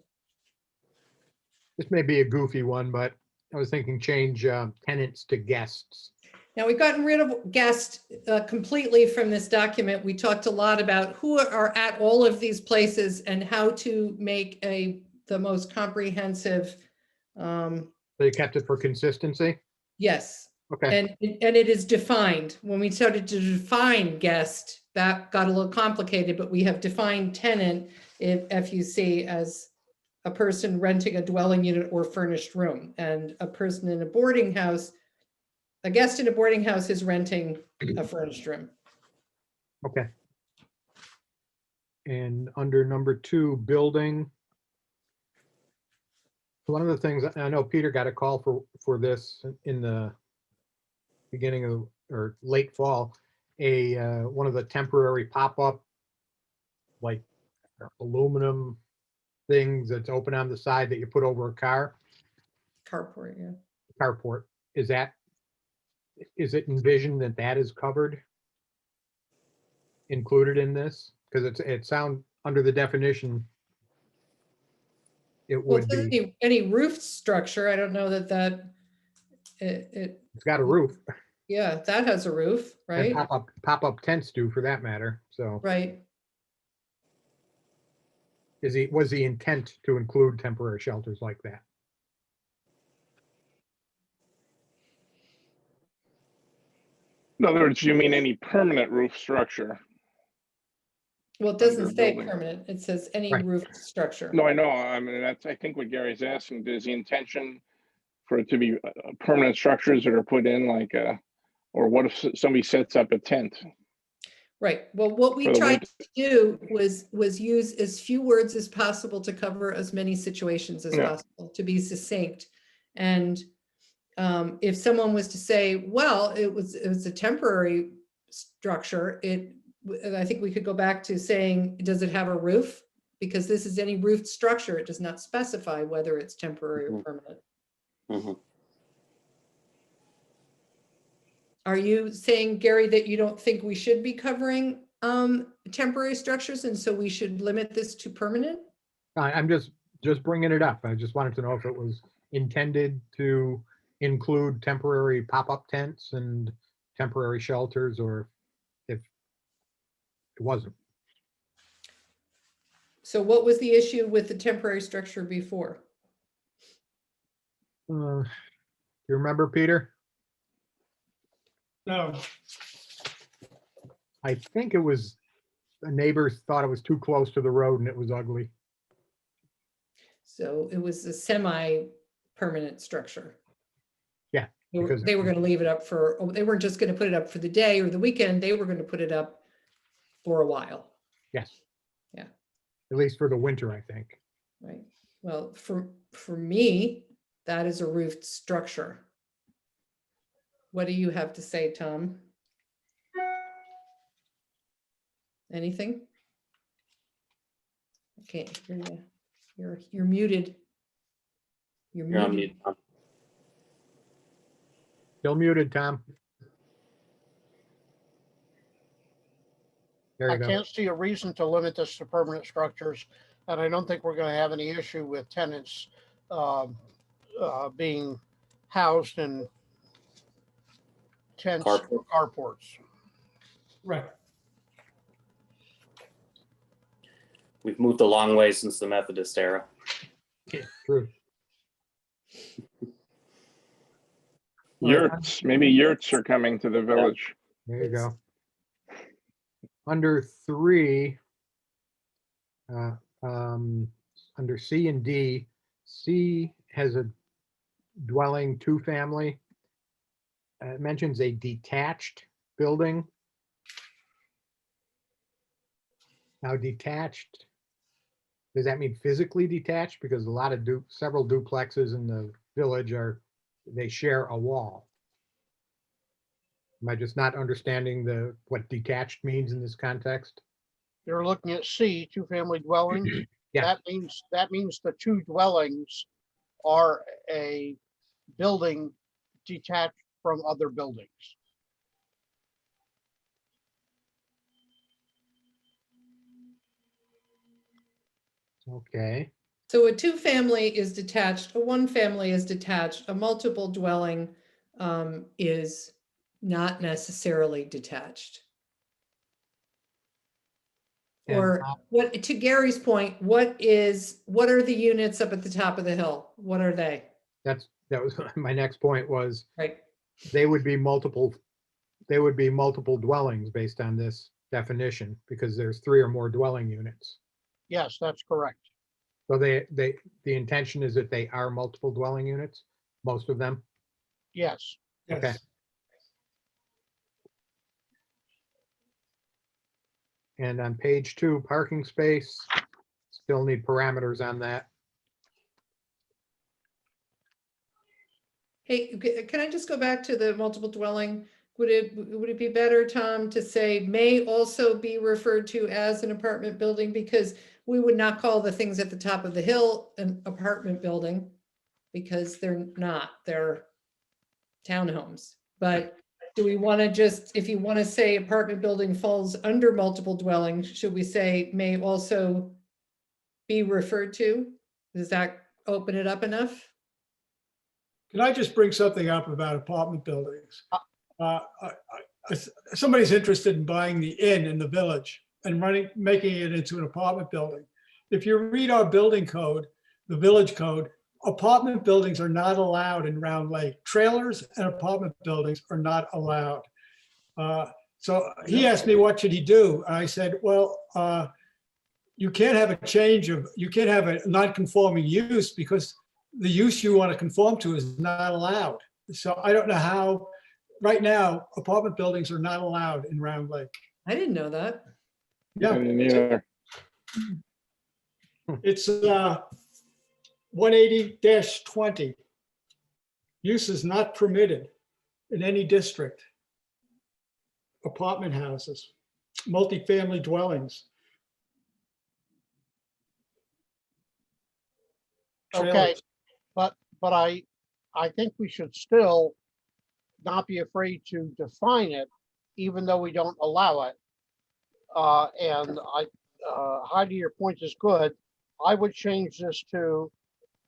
Speaker 1: This may be a goofy one, but I was thinking change tenants to guests.
Speaker 2: Now, we've gotten rid of guest completely from this document. We talked a lot about who are at all of these places and how to make the most comprehensive.
Speaker 1: So you kept it for consistency?
Speaker 2: Yes,
Speaker 1: Okay,
Speaker 2: and it is defined. When we started to define guest, that got a little complicated, but we have defined tenant, FUC, as a person renting a dwelling unit or furnished room, and a person in a boarding house. A guest in a boarding house is renting a furnished room.
Speaker 1: okay. And under number 2, building. One of the things, I know Peter got a call for this in the beginning of, or late fall, one of the temporary pop-up, like aluminum things that's open on the side that you put over a car,
Speaker 2: Carport, yeah.
Speaker 1: carport. Is it envisioned that that is covered? Included in this? Because it sound under the definition. It
Speaker 2: Well,
Speaker 1: would
Speaker 2: it doesn't
Speaker 1: be,
Speaker 2: need any roof structure. I don't know that
Speaker 1: it's got a roof.
Speaker 2: yeah, that has a roof,
Speaker 1: And
Speaker 2: right?
Speaker 1: pop-up tents do for that matter, so.
Speaker 2: Right.
Speaker 1: was the intent to include temporary shelters like that?
Speaker 5: In other words, you mean any permanent roof structure?
Speaker 2: Well, it doesn't
Speaker 5: Under
Speaker 2: say
Speaker 5: building.
Speaker 2: permanent. It says any
Speaker 1: Right.
Speaker 2: roof structure.
Speaker 5: No, I know. I mean, that's, I think what Gary's asking, is the intention for it to be permanent structures that are put in like, or what if somebody sets up a tent?
Speaker 2: Right. Well, what we
Speaker 5: For the
Speaker 2: tried
Speaker 5: winter.
Speaker 2: to do was use as few words as possible to cover as many situations as
Speaker 5: Yeah.
Speaker 2: possible, to be succinct. And if someone was to say, well, it was a temporary structure, I think we could go back to saying, does it have a roof? Because this is any roofed structure. It does not specify whether it's temporary or permanent.
Speaker 4: Mhm.
Speaker 2: Are you saying, Gary, that you don't think we should be covering temporary structures, and so we should limit this to permanent?
Speaker 1: I'm just bringing it up. I just wanted to know if it was intended to include temporary pop-up tents and temporary shelters, or if it wasn't.
Speaker 2: So what was the issue with the temporary structure before?
Speaker 1: You remember, Peter?
Speaker 6: No,
Speaker 1: I think it was the neighbors thought it was too close to the road and it was ugly.
Speaker 2: So it was a semi-permanent structure.
Speaker 1: Yeah,
Speaker 2: They were,
Speaker 1: because-
Speaker 2: they were going to leave it up for, they weren't just going to put it up for the day or the weekend. They were going to put it up for a while,
Speaker 1: Yes.
Speaker 2: Yeah.
Speaker 1: At least for the winter, I think.
Speaker 2: right? Well, for me, that is a roofed structure. What do you have to say, Tom? Anything? Okay, you're muted. You're
Speaker 4: You're on
Speaker 2: muted.
Speaker 4: mute. Tom.
Speaker 1: Still muted, Tom. There
Speaker 3: I
Speaker 1: you go.
Speaker 3: can't see a reason to limit this to permanent structures, and I don't think we're going to have any issue with tenants being housed in tents or
Speaker 4: Carport.
Speaker 3: carports.
Speaker 6: right.
Speaker 4: We've moved a long way since the Methodist era.
Speaker 1: True.
Speaker 5: Yurts, maybe yurts are coming to the village.
Speaker 1: There you go. Under 3, under C and D, C has a dwelling 2-family. It mentions a detached building. Now detached, does that mean physically detached? Because a lot of several duplexes in the village they share a wall. Am I just not understanding what detached means in this context?
Speaker 3: You're looking at C, 2-family dwelling.
Speaker 1: Yeah.
Speaker 3: That means the 2 dwellings are a building detached from other buildings.
Speaker 1: Okay.
Speaker 2: So a 2-family is detached, a 1-family is detached, a multiple dwelling is not necessarily detached.
Speaker 1: And,
Speaker 2: Or what, to Gary's point, what are the units up at the top of the hill? What are they?
Speaker 1: that was my next point, was
Speaker 2: Right,
Speaker 1: they would be multiple dwellings based on this definition, because there's 3 or more dwelling units.
Speaker 3: Yes, that's correct.
Speaker 1: So the intention is that they are multiple dwelling units, most of them.
Speaker 3: Yes.
Speaker 1: Okay.
Speaker 6: Yes.
Speaker 1: And on page 2, parking space, still need parameters on that.
Speaker 2: hey, can I just go back to the multiple dwelling? Would it be better, Tom, to say may also be referred to as an apartment building? Because we would not call the things at the top of the hill an apartment building, because they're not, they're townhomes. But do we want to just, if you want to say apartment building falls under multiple dwellings, should we say may also be referred to? Does that open it up enough?
Speaker 6: Can I just bring something up about apartment buildings? Somebody's interested in buying the inn in the village and making it into an apartment building. if you read our building code, the village code, apartment buildings are not allowed in Round Lake. Trailers and apartment buildings are not allowed. So he asked me, what should he do? And I said, well, you can't have you can't have a non-conforming use because the use you want to conform to is not allowed. So I don't know how, right now, apartment buildings are not allowed in Round Lake.
Speaker 2: I didn't know that.
Speaker 6: Yeah.
Speaker 5: I didn't either.
Speaker 6: It's 180-20. Use is not permitted in any district. Apartment houses, multifamily dwellings.
Speaker 3: Okay,
Speaker 6: trailers.
Speaker 3: but I think we should still not be afraid to define it, even though we don't allow it. And Heidi, your point is good. I would change this to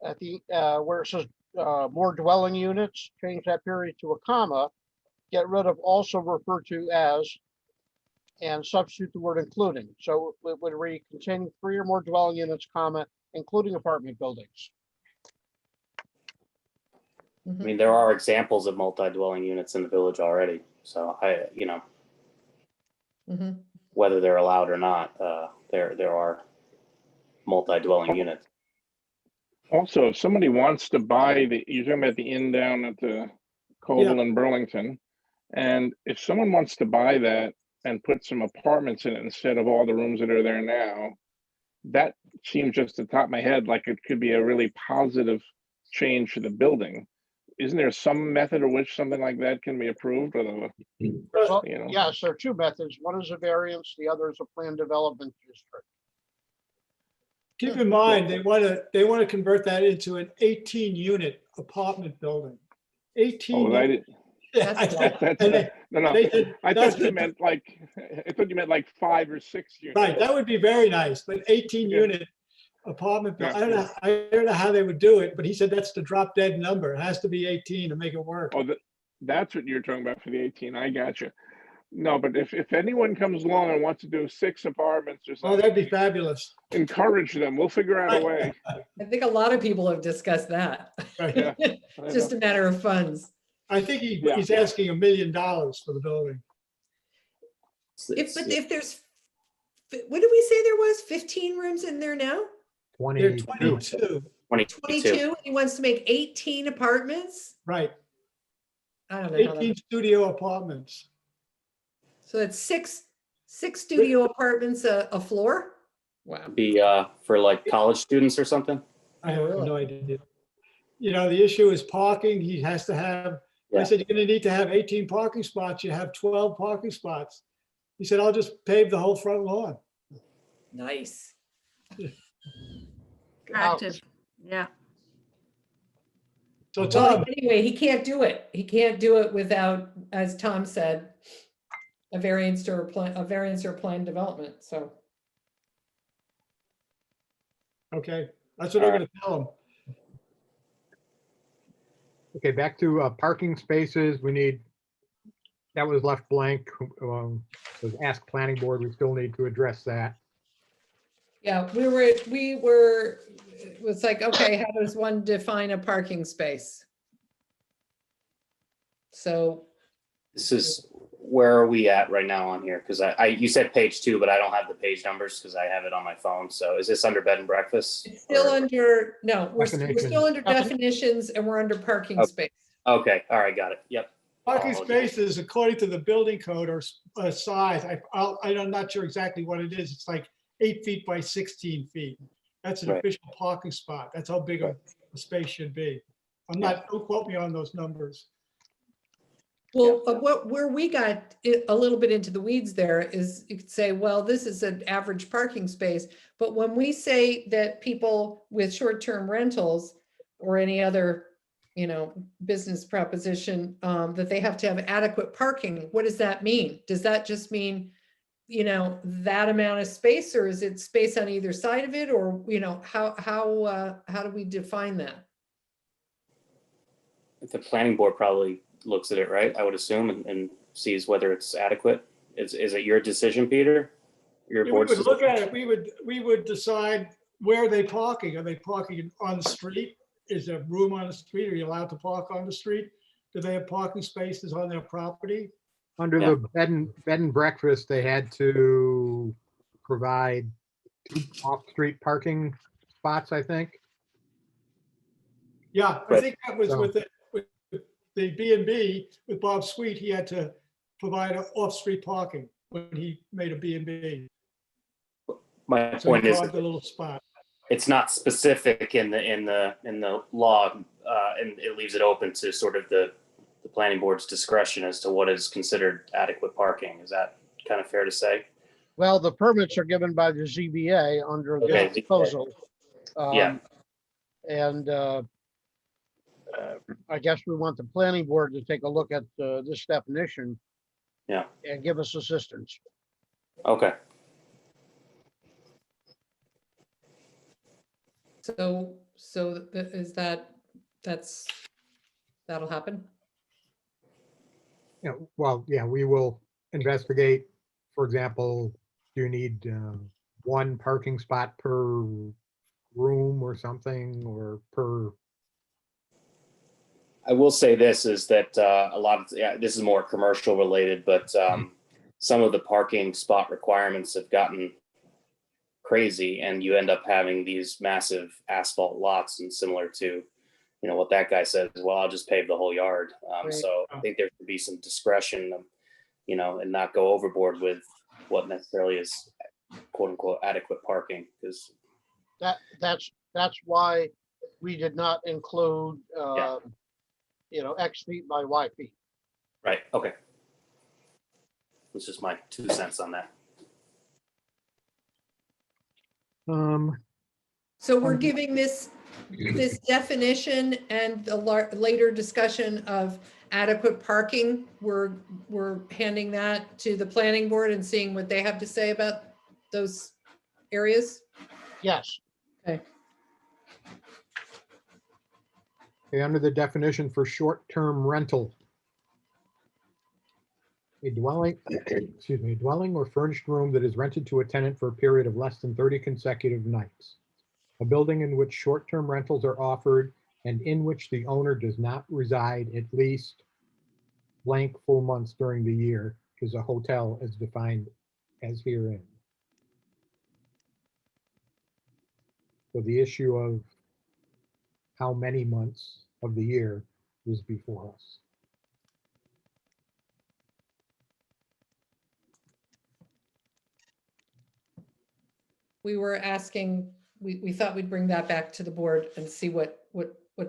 Speaker 3: at the where it says more dwelling units, change that period to a comma, get rid of also referred to as, and substitute the word including. So it would read containing 3 or more dwelling units, comma, including apartment buildings.
Speaker 4: I mean, there are examples of multi-dwelling units in the village already. So
Speaker 2: Mhm.
Speaker 4: whether they're allowed or not, there are multi-dwelling units.
Speaker 5: Also, if somebody wants to buy you're talking about the inn down at the Coval in Burlington. And if someone wants to buy that and put some apartments in it instead of all the rooms that are there now, that seems just at the top of my head like it could be a really positive change to the building. Isn't there some method of which something like that can be approved? Or
Speaker 3: Well,
Speaker 5: you know?
Speaker 3: yes, there are 2 methods. One is a variance, the other is a planned development district.
Speaker 6: Keep in mind, they want to convert that into an 18-unit apartment building. 18.
Speaker 5: Oh, I didn't.
Speaker 2: That's
Speaker 5: No.
Speaker 6: They-
Speaker 5: I
Speaker 6: that's
Speaker 5: thought you
Speaker 6: the-
Speaker 5: meant like 5 or 6 units.
Speaker 6: Right, that would be very nice, but 18-unit apartment,
Speaker 5: Yeah.
Speaker 6: I don't know how they would do it, but he said that's the drop dead number. It has to be 18 to make it work.
Speaker 5: Oh, that's what you're talking about for the 18. I got you. No, but if anyone comes along and wants to do 6 apartments or
Speaker 6: Oh,
Speaker 5: something,
Speaker 6: that'd be fabulous.
Speaker 5: encourage them. We'll figure out a way.
Speaker 2: I think a lot of people have discussed that.
Speaker 6: Right.
Speaker 5: Yeah.
Speaker 2: It's just a matter of funds.
Speaker 6: I think
Speaker 5: Yeah.
Speaker 6: he's asking $1 million for the building.
Speaker 2: If there's, what did we say there was? 15 rooms in there now?
Speaker 6: They're
Speaker 1: 22.
Speaker 6: 22,
Speaker 2: 22, and he wants to make 18 apartments?
Speaker 6: right,
Speaker 2: I don't know. how
Speaker 6: 18
Speaker 2: that-
Speaker 6: studio apartments.
Speaker 2: So that's six studio apartments a floor? Wow.
Speaker 4: Be for like college students or something.
Speaker 6: I have
Speaker 2: Really?
Speaker 6: no idea. You know, the issue is parking. He has to have, I
Speaker 4: Yeah.
Speaker 6: said, you're gonna need to have 18 parking spots. You have 12 parking spots. He said, I'll just pave the whole front lawn.
Speaker 2: Nice.
Speaker 7: Active, yeah.
Speaker 6: So
Speaker 2: Well,
Speaker 6: Tom,
Speaker 2: anyway, he can't do it. He can't do it without, as Tom said, a variance or planned development, so.
Speaker 6: okay, that's what I'm gonna tell him.
Speaker 1: Okay, back to parking spaces. We need, that was left blank. Was ask planning board. We still need to address that.
Speaker 2: Yeah, we were, it was like, okay, how does one define a parking space? So,
Speaker 4: This is, where are we at right now on here? Because you said page 2, but I don't have the page numbers because I have it on my phone. So is this under bed and breakfast?
Speaker 2: it's still
Speaker 4: or-
Speaker 2: under, no, we're
Speaker 1: Definitions.
Speaker 2: still under definitions and we're under parking
Speaker 4: Okay.
Speaker 2: space.
Speaker 4: Okay, all right, got it. Yep.
Speaker 6: Parking
Speaker 4: Oh, okay.
Speaker 6: spaces, according to the building code, are size. I'm not sure exactly what it is. It's like 8 feet by 16 feet. That's an
Speaker 4: Right.
Speaker 6: official parking spot. That's how big a space should be. Don't quote me on those numbers.
Speaker 2: Well, where we got a little bit into the weeds there is you could say, well, this is an average parking space. But when we say that people with short-term rentals or any other, business proposition, that they have to have adequate parking, what does that mean? Does that just mean, that amount of space, or is it space on either side of it? Or, how do we define that?
Speaker 4: The planning board probably looks at it, right? I would assume, and sees whether it's adequate. Is it your decision, Peter? Your
Speaker 6: Yeah, we
Speaker 4: board's
Speaker 6: would look
Speaker 4: decision?
Speaker 6: at it. We would decide where are they parking? Are they parking on the street? Is there room on the street? Are you allowed to park on the street? Do they have parking spaces on their property?
Speaker 1: Under
Speaker 4: Yeah.
Speaker 1: the bed and breakfast, they had to provide 2 off-street parking spots, I think.
Speaker 6: Yeah, I
Speaker 4: Right.
Speaker 6: think that was
Speaker 1: So-
Speaker 6: with the B&B with Bob Sweet. He had to provide off-street parking when he made a B&B.
Speaker 4: My
Speaker 6: So he
Speaker 4: point is,
Speaker 6: carved a little spot.
Speaker 4: it's not specific in the law, and it leaves it open to sort of the planning board's discretion as to what is considered adequate parking. Is that kind of fair to say?
Speaker 3: Well, the permits are given by the ZBA under
Speaker 4: Okay,
Speaker 3: this proposal.
Speaker 4: Yeah.
Speaker 3: And I guess we want the planning board to take a look at this definition.
Speaker 4: Yeah.
Speaker 3: And give us assistance.
Speaker 4: Okay.
Speaker 2: Is that'll happen?
Speaker 1: Yeah, well, yeah, we will investigate. For example, do you need 1 parking spot per room or something, or per?
Speaker 4: I will say this is that a lot of, this is more commercial related, but some of the parking spot requirements have gotten crazy, and you end up having these massive asphalt lots, and similar to, what that guy says, well, I'll just pave the whole yard.
Speaker 3: Right.
Speaker 4: So I think there should be some discretion, and not go overboard with what necessarily is quote unquote adequate parking, because
Speaker 3: That's why we did not include, X feet by Y feet.
Speaker 4: right. Okay. It's just my 2 cents on that.
Speaker 2: So we're giving this definition and the later discussion of adequate parking, we're handing that to the planning board and seeing what they have to say about those areas?
Speaker 3: Yes,
Speaker 2: Okay.
Speaker 1: Okay, under the definition for short-term rental. A dwelling, excuse me, a dwelling or furnished room that is rented to a tenant for a period of less than 30 consecutive nights. A building in which short-term rentals are offered and in which the owner does not reside at least blank full months during the year is a hotel as defined as herein. So the issue of how many months of the year is before us.
Speaker 2: We were asking, we thought we'd bring that back to the board and see what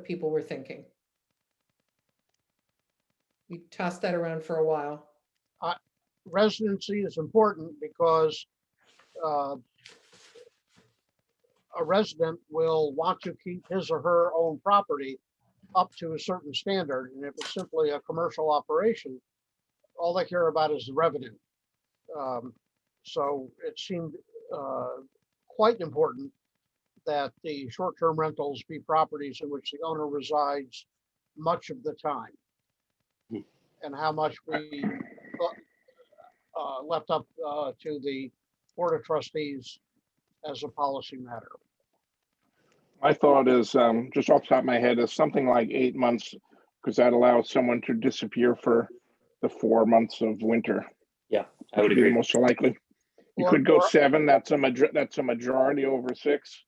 Speaker 2: people were thinking. We tossed that around for a while.
Speaker 3: residency is important because a resident will want to keep his or her own property up to a certain standard. And if it's simply a commercial operation, all they care about is the revenue. So it seemed quite important that the short-term rentals be properties in which the owner resides much of the time. And how much we left up to the Board of Trustees as a policy matter.
Speaker 5: My thought is, just off the top of my head, is something like 8 months, because that allows someone to disappear for the 4 months of winter.
Speaker 4: Yeah, I would
Speaker 5: Be the
Speaker 4: agree.
Speaker 5: most likely. You
Speaker 3: Or-
Speaker 5: could go
Speaker 3: or-
Speaker 5: 7, that's a majority over 6.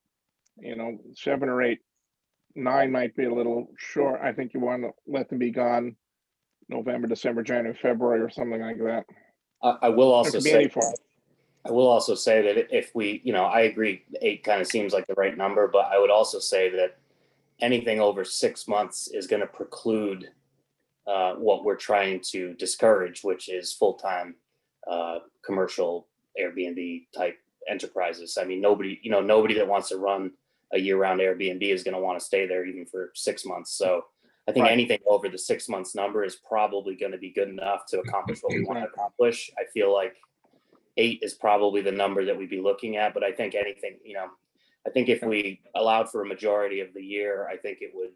Speaker 5: 7 or 8. 9 might be a little short. I think you want to let them be gone November, December, January, February, or something like that.
Speaker 4: I will
Speaker 5: It
Speaker 4: also
Speaker 5: could be
Speaker 4: say,
Speaker 5: any fall.
Speaker 4: I will also say that if we, I agree, 8 kind of seems like the right number, but I would also say that anything over 6 months is going to preclude what we're trying to discourage, which is full-time commercial Airbnb type enterprises. I mean, nobody that wants to run a year-round Airbnb is going to want to stay there even for 6 months. So I think
Speaker 5: Right.
Speaker 4: anything over the 6 months number is probably going to be good enough to accomplish what we want to
Speaker 5: Right.
Speaker 4: accomplish. I feel like 8 is probably the number that we'd be looking at, but I think anything, I think if we allowed for a majority of the year, I think it would.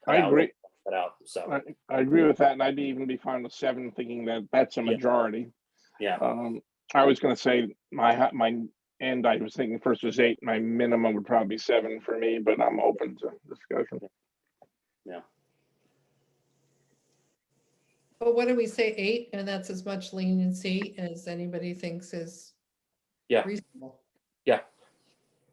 Speaker 5: I agree.
Speaker 4: Cut out. So
Speaker 5: I agree with that, and I'd even be fine with 7, thinking that that's a
Speaker 4: Yeah.
Speaker 5: majority.
Speaker 4: yeah,
Speaker 5: I was going to say my And I was thinking first was 8, my minimum would probably be 7 for me, but I'm open to discussion.
Speaker 4: Yeah.
Speaker 2: But what do we say, 8? And that's as much leniency as anybody thinks is
Speaker 4: Yeah.
Speaker 2: reasonable.
Speaker 4: Yeah.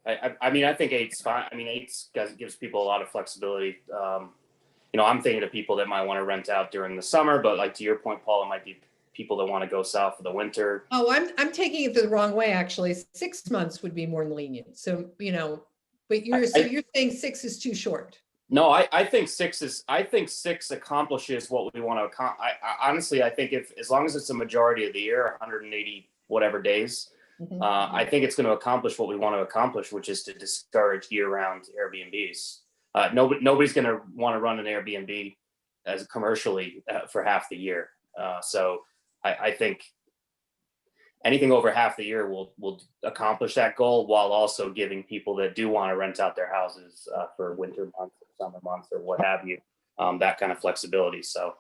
Speaker 4: I mean, I think 8's fine. I mean, 8's gives people a lot of flexibility. You know, I'm thinking of people that might want to rent out during the summer, but like to your point, Paul, it might be people that want to go south for the winter.
Speaker 2: Oh, I'm taking it the wrong way, actually. 6 months would be more lenient. So, you know, but you're saying 6 is too short.
Speaker 4: No, I think 6 accomplishes what we want to accomplish. Honestly, I think if, as long as it's a majority of the year, 180 whatever days,
Speaker 2: Mhm.
Speaker 4: I think it's going to accomplish what we want to accomplish, which is to discourage year-round Airbnbs. Nobody's going to want to run an Airbnb as commercially for half the year. So I think anything over half the year will accomplish that goal, while also giving people that do want to rent out their houses for winter months, or summer months, or what have you, that kind of flexibility. So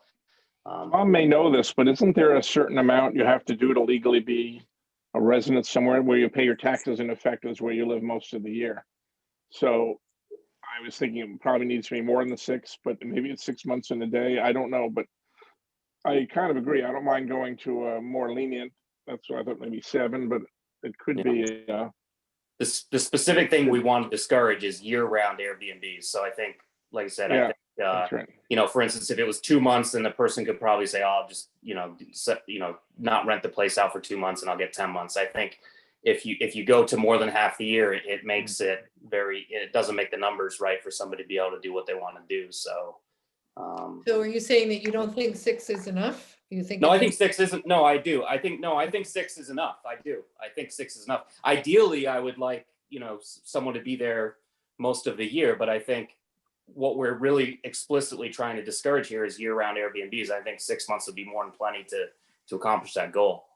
Speaker 5: Tom may know this, but isn't there a certain amount you have to do to legally be a resident somewhere where you pay your taxes, in effect is where you live most of the year? So I was thinking it probably needs to be more than 6, but maybe it's 6 months in a day. I don't know, but I kind of agree. I don't mind going to a more lenient. That's why I thought maybe 7, but it could be.
Speaker 4: the specific thing we want to discourage is year-round Airbnbs. So I think, like I said, I think,
Speaker 5: That's right.
Speaker 4: you know, for instance, if it was 2 months, then the person could probably say, "Oh, I'll just, not rent the place out for 2 months and I'll get 10 months." I think if you go to more than half the year, it makes it it doesn't make the numbers right for somebody to be able to do what they want to do. So.
Speaker 2: So are you saying that you don't think 6 is enough? You think?
Speaker 4: No, I think 6 isn't. No, I do. I think 6 is enough. I do. I think 6 is enough. Ideally, I would like, someone to be there most of the year, but I think what we're really explicitly trying to discourage here is year-round Airbnbs. I think 6 months would be more than plenty to accomplish that goal.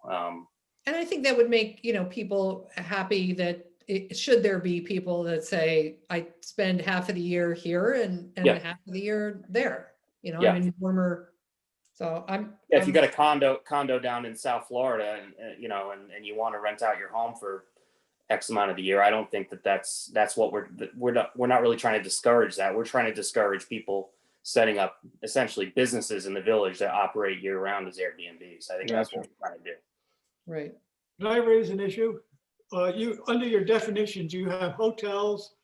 Speaker 2: And I think that would make, people happy that should there be people that say, I spend half of the year here and
Speaker 4: Yeah.
Speaker 2: half of the year there,
Speaker 4: Yeah.
Speaker 2: I'm in warmer. So
Speaker 4: If you got a condo down in South Florida and you want to rent out your home for X amount of the year, I don't think that's what we're not really trying to discourage that. We're trying to discourage people setting up essentially businesses in the village that operate year round as Airbnbs. I think that's what we're trying to do.
Speaker 2: Right.
Speaker 6: Can I raise an issue? Under your definitions, you have hotels,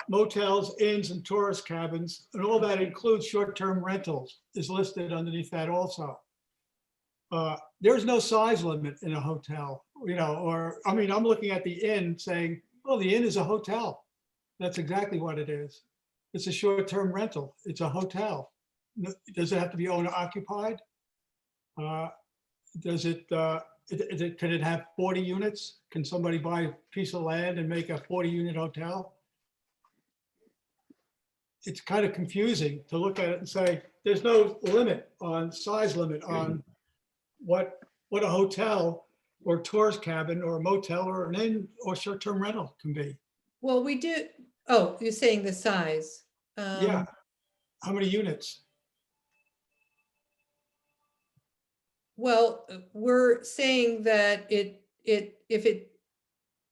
Speaker 6: motels, inns, and tourist cabins, and all that includes short-term rentals is listed underneath that also. There's no size limit in a hotel, I'm looking at the inn saying, oh, the inn is a hotel. That's exactly what it is. It's a short-term rental. It's a hotel. Does it have to be owner occupied? Can it have 40 units? Can somebody buy a piece of land and make a 40-unit hotel? It's kind of confusing to look at it and say, there's no size limit on what a hotel or tourist cabin or a motel or an inn or short-term rental can be.
Speaker 2: Well, we do. Oh, you're saying the size.
Speaker 6: Yeah. How many units?
Speaker 2: Well, we're saying that if it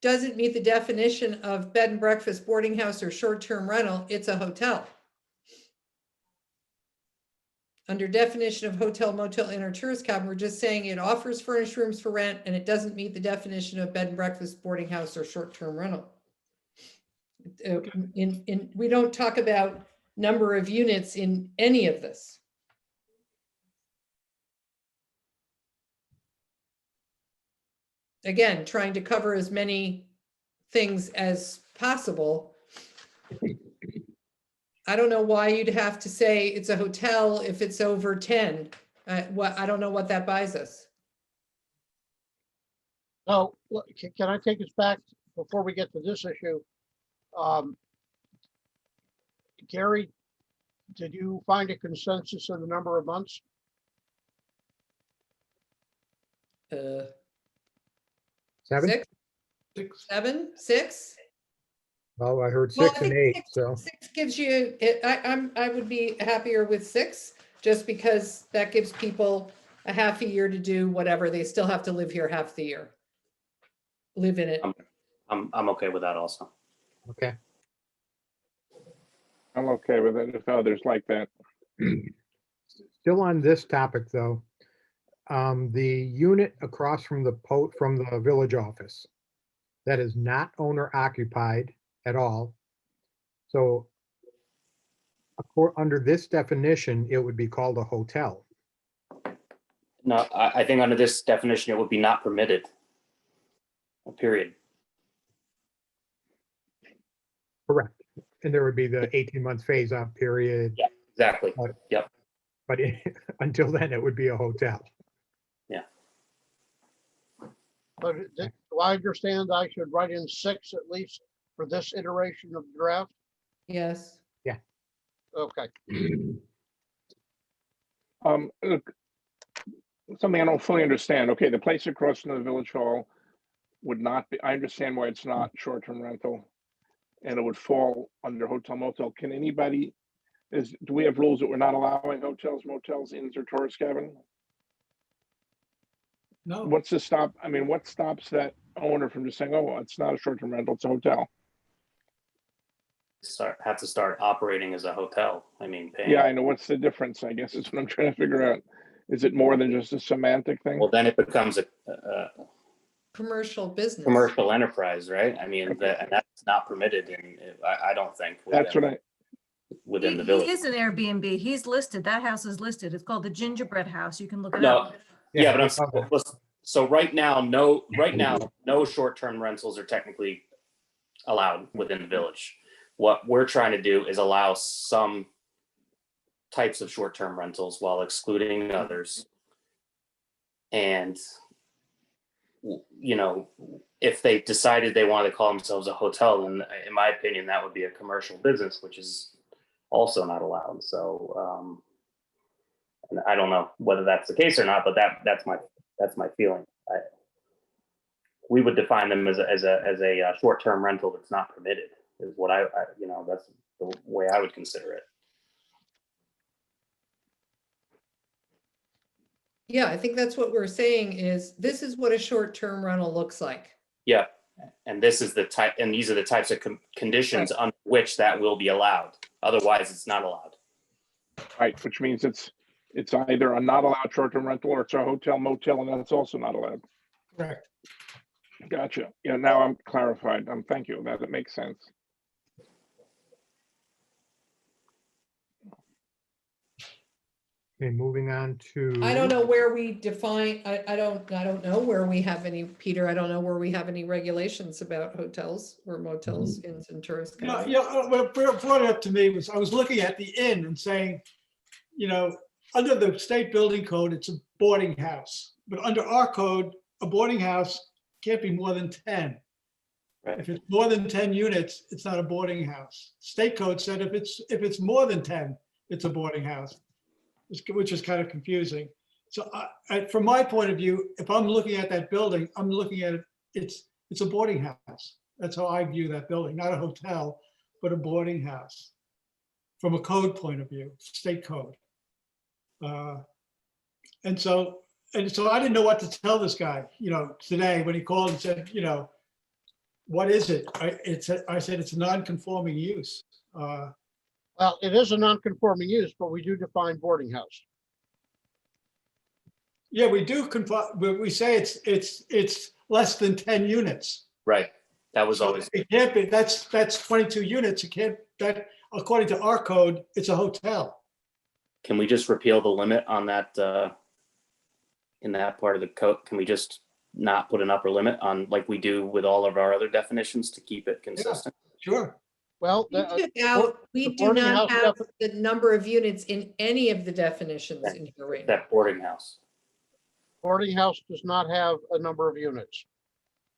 Speaker 2: doesn't meet the definition of bed and breakfast, boarding house, or short-term rental, it's a hotel. Under definition of hotel, motel, inn, or tourist cabin, we're just saying it offers furnished rooms for rent and it doesn't meet the definition of bed and breakfast, boarding house, or short-term rental. We don't talk about number of units in any of this. Again, trying to cover as many things as possible. I don't know why you'd have to say it's a hotel if it's over 10. I don't know what that buys us.
Speaker 3: So can I take us back before we get to this issue? Gary, did you find a consensus on the number of months?
Speaker 1: Seven?
Speaker 2: 6, 7, 6.
Speaker 1: Well, I heard
Speaker 2: Well,
Speaker 1: 6
Speaker 2: I
Speaker 1: and
Speaker 2: think
Speaker 1: 8, so.
Speaker 2: 6 gives you, I would be happier with 6, just because that gives people a half a year to do whatever. They still have to live here half the year. live in it.
Speaker 4: I'm okay with that also.
Speaker 1: Okay.
Speaker 5: I'm okay with it if others like that.
Speaker 1: Still on this topic, though, the unit across from from the village office, that is not owner occupied at all. So under this definition, it would be called a hotel.
Speaker 4: No, I think under this definition, it would be not permitted. Period.
Speaker 1: Correct. And there would be the 18-month phase out period.
Speaker 4: Yeah, exactly.
Speaker 1: But-
Speaker 4: Yep.
Speaker 1: But until then, it would be a hotel.
Speaker 3: But do I understand I should write in 6 at least for this iteration of the draft?
Speaker 2: Yes.
Speaker 3: Okay.
Speaker 5: Look, something I don't fully understand. Okay, the place across from the village hall would not be, I understand why it's not short-term rental. And it would fall under hotel motel. Can anybody, do we have rules that we're not allowing hotels, motels, inns, or tourist cabin?
Speaker 6: No,
Speaker 5: What's the stop? I mean, what stops that owner from just saying, oh, it's not a short-term rental, it's a hotel?
Speaker 4: Have to start operating as a hotel. I mean, paying.
Speaker 5: Yeah, I know. What's the difference? I guess is what I'm trying to figure out. Is it more than just a semantic thing?
Speaker 4: Well, then it becomes a
Speaker 2: Commercial business.
Speaker 4: commercial enterprise, right? I mean, and that's not permitted, and I don't think.
Speaker 5: That's what I,
Speaker 4: Within the
Speaker 7: He
Speaker 4: village.
Speaker 7: is an Airbnb. He's listed. That house is listed. It's called the Gingerbread House. You can look it
Speaker 4: No,
Speaker 7: up.
Speaker 4: yeah, but I'm
Speaker 1: it's okay.
Speaker 4: so right now, no short-term rentals are technically allowed within the village. What we're trying to do is allow some types of short-term rentals while excluding others. And you know, if they decided they wanted to call themselves a hotel, then in my opinion, that would be a commercial business, which is also not allowed. So, and I don't know whether that's the case or not, but that's my feeling. We would define them as a short-term rental that's not permitted, is what I that's the way I would consider it.
Speaker 2: Yeah, I think that's what we're saying is this is what a short-term rental looks like.
Speaker 4: Yeah, and this is the type, and these are the types of conditions on which that will be allowed. Otherwise, it's not allowed.
Speaker 5: right, which means it's either a not allowed short-term rental or it's a hotel motel, and that's also not allowed.
Speaker 6: correct.
Speaker 5: Gotcha. Yeah, now I'm clarified. Thank you. That makes sense.
Speaker 1: Okay, moving on to.
Speaker 2: I don't know where we define, I don't know where we have any, Peter, I don't know where we have any regulations about hotels or motels, inns and tourist.
Speaker 6: Yeah,
Speaker 2: cabins.
Speaker 6: what brought it up to me was I was looking at the inn and saying, under the state building code, it's a boarding house. But under our code, a boarding house can't be more than 10.
Speaker 4: Right.
Speaker 6: If it's more than 10 units, it's not a boarding house. State code said if it's more than 10, it's a boarding house, which is kind of confusing. So from my point of view, if I'm looking at that building, I'm looking at it, it's a boarding house. That's how I view that building, not a hotel, but a boarding house. From a code point of view, state code. And so I didn't know what to tell this guy, today when he called and said, what is it? I said, it's a non-conforming use.
Speaker 3: Well, it is a non-conforming use, but we do define boarding house.
Speaker 6: Yeah, we do conform, we say it's less than 10 units.
Speaker 4: Right. That was
Speaker 6: So
Speaker 4: always
Speaker 6: it can't be, that's 22 units. It can't, that, according to our code, it's a hotel.
Speaker 4: Can we just repeal the limit on that, in that part of the code? Can we just not put an upper limit on, like we do with all of our other definitions, to keep it consistent?
Speaker 6: Sure.
Speaker 3: Well,
Speaker 2: We
Speaker 3: the
Speaker 2: do
Speaker 3: boarding
Speaker 2: not
Speaker 3: house
Speaker 2: have the number of units in any of the definitions in here right now.
Speaker 4: That boarding house.
Speaker 3: boarding house does not have a number of units.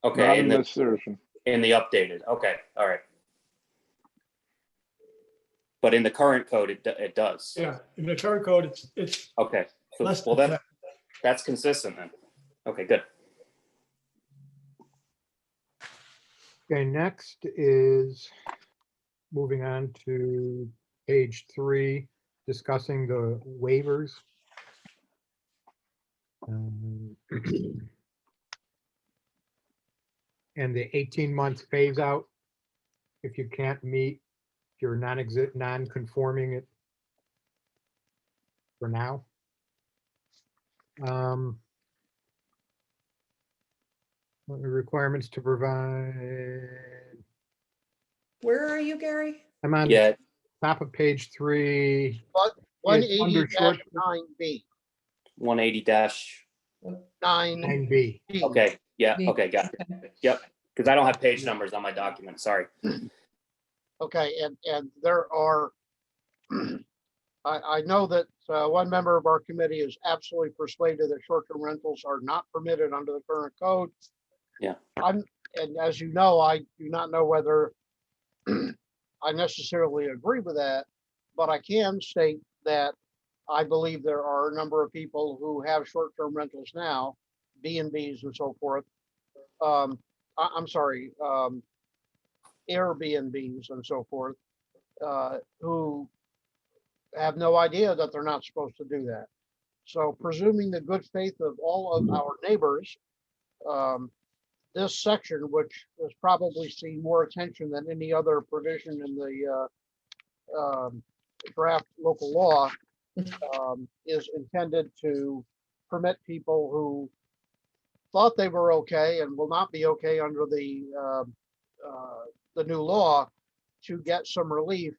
Speaker 5: Not
Speaker 4: Okay,
Speaker 5: in this version.
Speaker 4: in the updated, okay, all right. But in the current code, it does.
Speaker 6: Yeah, in the current code, it's
Speaker 4: Okay, so,
Speaker 6: less
Speaker 4: well,
Speaker 6: than 10.
Speaker 4: that's consistent then. Okay, good.
Speaker 1: Okay, next is moving on to page 3, discussing the waivers. and the 18-month phase out. If you can't meet, if you're non-conforming it for now. What are the requirements to provide?
Speaker 2: Where are you, Gary?
Speaker 1: I'm on
Speaker 4: Yeah,
Speaker 1: top of page 3.
Speaker 3: But one
Speaker 1: It's under short-
Speaker 3: 80-9B,
Speaker 4: 180 dash.
Speaker 3: 9B.
Speaker 1: 9B.
Speaker 4: Okay, yeah,
Speaker 2: B.
Speaker 4: okay, got it. Yep, because I don't have page numbers on my document, sorry.
Speaker 3: Okay, and there are, I know that one member of our committee is absolutely persuaded that short-term rentals are not permitted under the current code.
Speaker 4: Yeah.
Speaker 3: And as you know, I do not know whether I necessarily agree with that, but I can state that I believe there are a number of people who have short-term rentals now, B&Bs and so forth. I'm sorry, Airbnbs and so forth, who have no idea that they're not supposed to do that. So presuming the good faith of all of our neighbors, this section, which has probably seen more attention than any other provision in the draft local law, is intended to permit people who thought they were okay and will not be okay under the new law to get some relief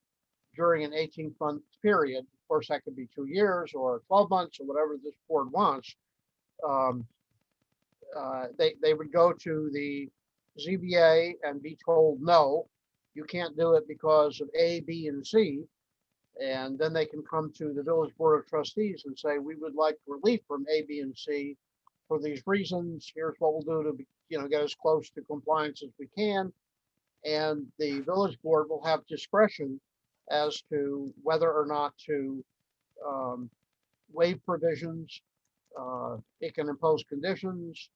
Speaker 3: during an 18-month period. Of course, that could be 2 years or 12 months or whatever this board wants. They would go to the ZBA and be told, no, you can't do it because of A, B, and C. And then they can come to the village board of trustees and say, we would like relief from A, B, and C for these reasons. Here's what we'll do to, get as close to compliance as we can. And the village board will have discretion as to whether or not to waive provisions. It can impose conditions.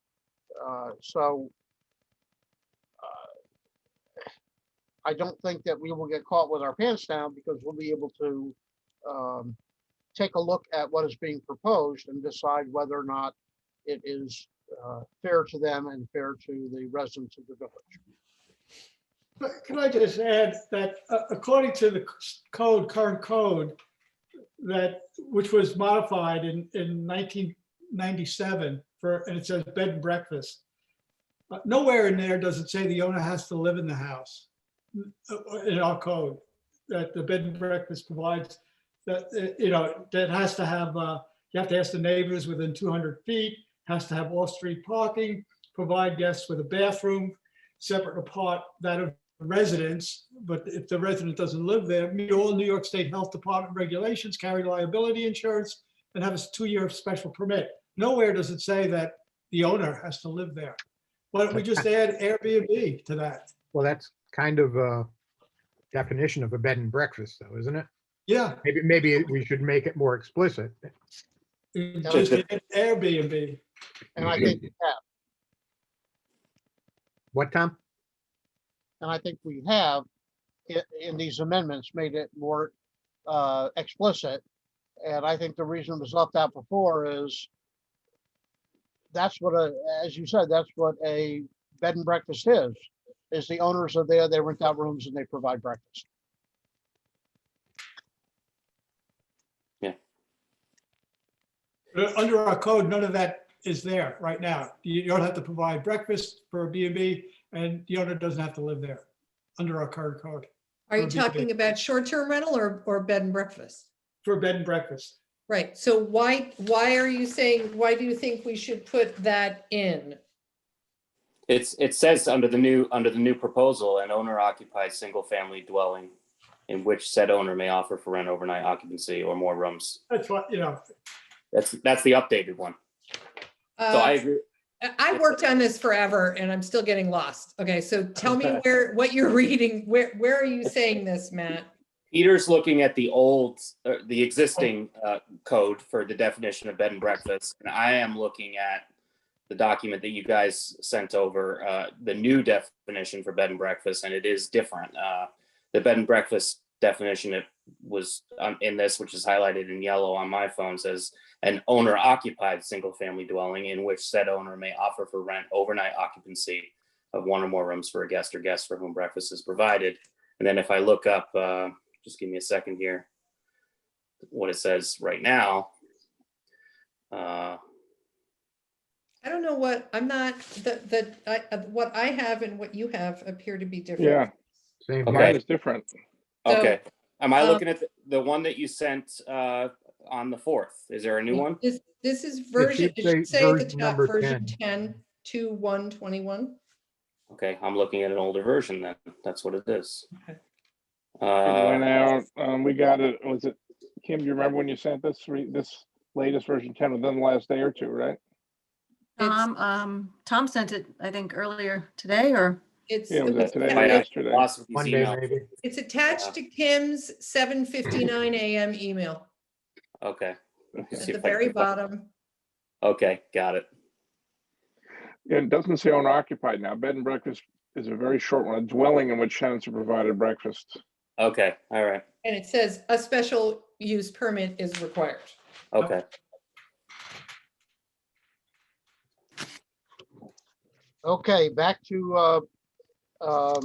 Speaker 3: I don't think that we will get caught with our pants down, because we'll be able to take a look at what is being proposed and decide whether or not it is fair to them and fair to the residents of the village.
Speaker 6: But can I just add that according to the current code, which was modified in 1997 and it says bed and breakfast. Nowhere in there does it say the owner has to live in the house in our code, that the bed and breakfast provides that, that has to have, you have to ask the neighbors within 200 feet, has to have off-street parking, provide guests with a bathroom, separate apart that of residents. But if the resident doesn't live there, meet all New York State Health Department regulations, carry liability insurance, and have a 2-year special permit. Nowhere does it say that the owner has to live there. Why don't we just add Airbnb to that?
Speaker 1: Well, that's kind of a definition of a bed and breakfast, though, isn't it?
Speaker 6: Yeah,
Speaker 1: Maybe we should make it more explicit.
Speaker 6: just add Airbnb.
Speaker 3: And I think we have,
Speaker 1: What, Tom?
Speaker 3: and I think we have in these amendments made it more explicit. And I think the reason it was left out before is that's what as you said, that's what a bed and breakfast is the owners are there, they rent out rooms and they provide breakfast.
Speaker 6: Under our code, none of that is there right now. You don't have to provide breakfast for a B&B, and the owner doesn't have to live there under our current code
Speaker 2: Are you
Speaker 6: For B&B.
Speaker 2: talking about short-term rental or bed and breakfast?
Speaker 6: for bed and breakfast.
Speaker 2: Right, so why are you saying, why do you think we should put that in?
Speaker 4: It says under the new proposal, an owner occupied single family dwelling in which said owner may offer for rent overnight occupancy or more rooms.
Speaker 6: That's what,
Speaker 4: That's the updated one. So I agree.
Speaker 2: I worked on this forever and I'm still getting lost. Okay, so tell me what you're reading, where are you saying this, Matt?
Speaker 4: Peter's looking at the existing code for the definition of bed and breakfast, and I am looking at the document that you guys sent over, the new definition for bed and breakfast, and it is different. The bed and breakfast definition, it was in this, which is highlighted in yellow on my phone, says an owner occupied single family dwelling in which said owner may offer for rent overnight occupancy of one or more rooms for a guest or guests for whom breakfast is provided. And then if I look up, just give me a second here, what it says right now.
Speaker 2: I don't know what, I'm not, what I have and what you have appear to be different.
Speaker 5: Yeah,
Speaker 1: Same
Speaker 4: Okay.
Speaker 5: mine
Speaker 1: here.
Speaker 5: is different.
Speaker 2: So,
Speaker 4: Okay, am I
Speaker 2: um,
Speaker 4: looking at the one that you sent on the 4th? Is there a new one?
Speaker 2: This is version,
Speaker 1: should
Speaker 2: it should
Speaker 1: say
Speaker 2: say at the
Speaker 1: version
Speaker 2: top,
Speaker 1: number
Speaker 2: version
Speaker 1: 10.
Speaker 2: 10 to 121.
Speaker 4: Okay, I'm looking at an older version then. That's what it is.
Speaker 2: Okay.
Speaker 5: It went out, we got it, was it, Kim, do you remember when you sent this, this latest version 10 within the last day or two, right?
Speaker 7: Tom sent it, I think, earlier today, or
Speaker 2: It's,
Speaker 5: Yeah, was it today or
Speaker 4: I
Speaker 5: yesterday?
Speaker 4: lost these
Speaker 1: Monday,
Speaker 4: emails.
Speaker 1: maybe.
Speaker 2: it's attached to Kim's 7:59 a.m. email
Speaker 4: Okay. Let me
Speaker 2: at
Speaker 4: see
Speaker 2: the
Speaker 4: if I
Speaker 2: very
Speaker 4: can find-
Speaker 2: bottom.
Speaker 4: Okay, got it.
Speaker 5: Yeah, it doesn't say owner occupied now. Bed and breakfast is a very short one, a dwelling in which tenants are provided breakfast.
Speaker 4: Okay, all right.
Speaker 2: And it says a special use permit is required.
Speaker 4: Okay.
Speaker 3: Okay, back to the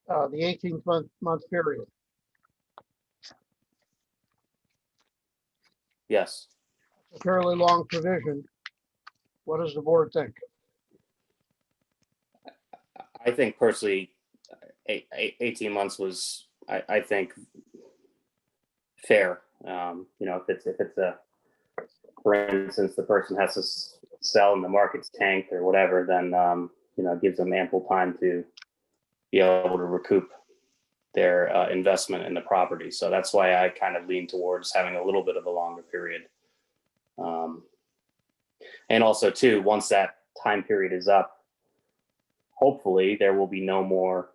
Speaker 3: 18-month period.
Speaker 4: Yes.
Speaker 3: A fairly long provision. What does the board think?
Speaker 4: I think personally, 18 months was, I think, fair. You know, if it's a, for instance, the person has to sell and the market's tanked or whatever, then you know, it gives them ample time to be able to recoup their investment in the property. So that's why I kind of lean towards having a little bit of a longer period. And also too, once that time period is up, hopefully there will be no more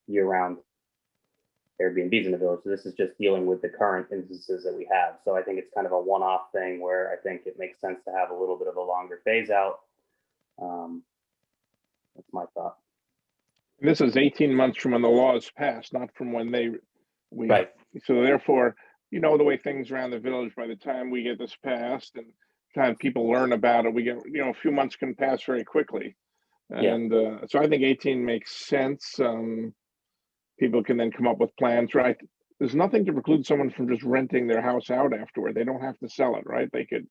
Speaker 4: year-round Airbnbs in the village. So this is just dealing with the current instances that we have. So I think it's kind of a one-off thing where I think it makes sense to have a little bit of a longer phase out. That's my thought.
Speaker 5: This is 18 months from when the law is passed, not from when we.
Speaker 4: Right.
Speaker 5: So therefore, you know, the way things around the village, by the time we get this passed and time people learn about it, we get, you know, a few months can pass very quickly.
Speaker 4: Yeah.
Speaker 5: And so I think 18 makes sense. People can then come up with plans, right? There's nothing to preclude someone from just renting their house out afterward. They don't have to sell it, right? They could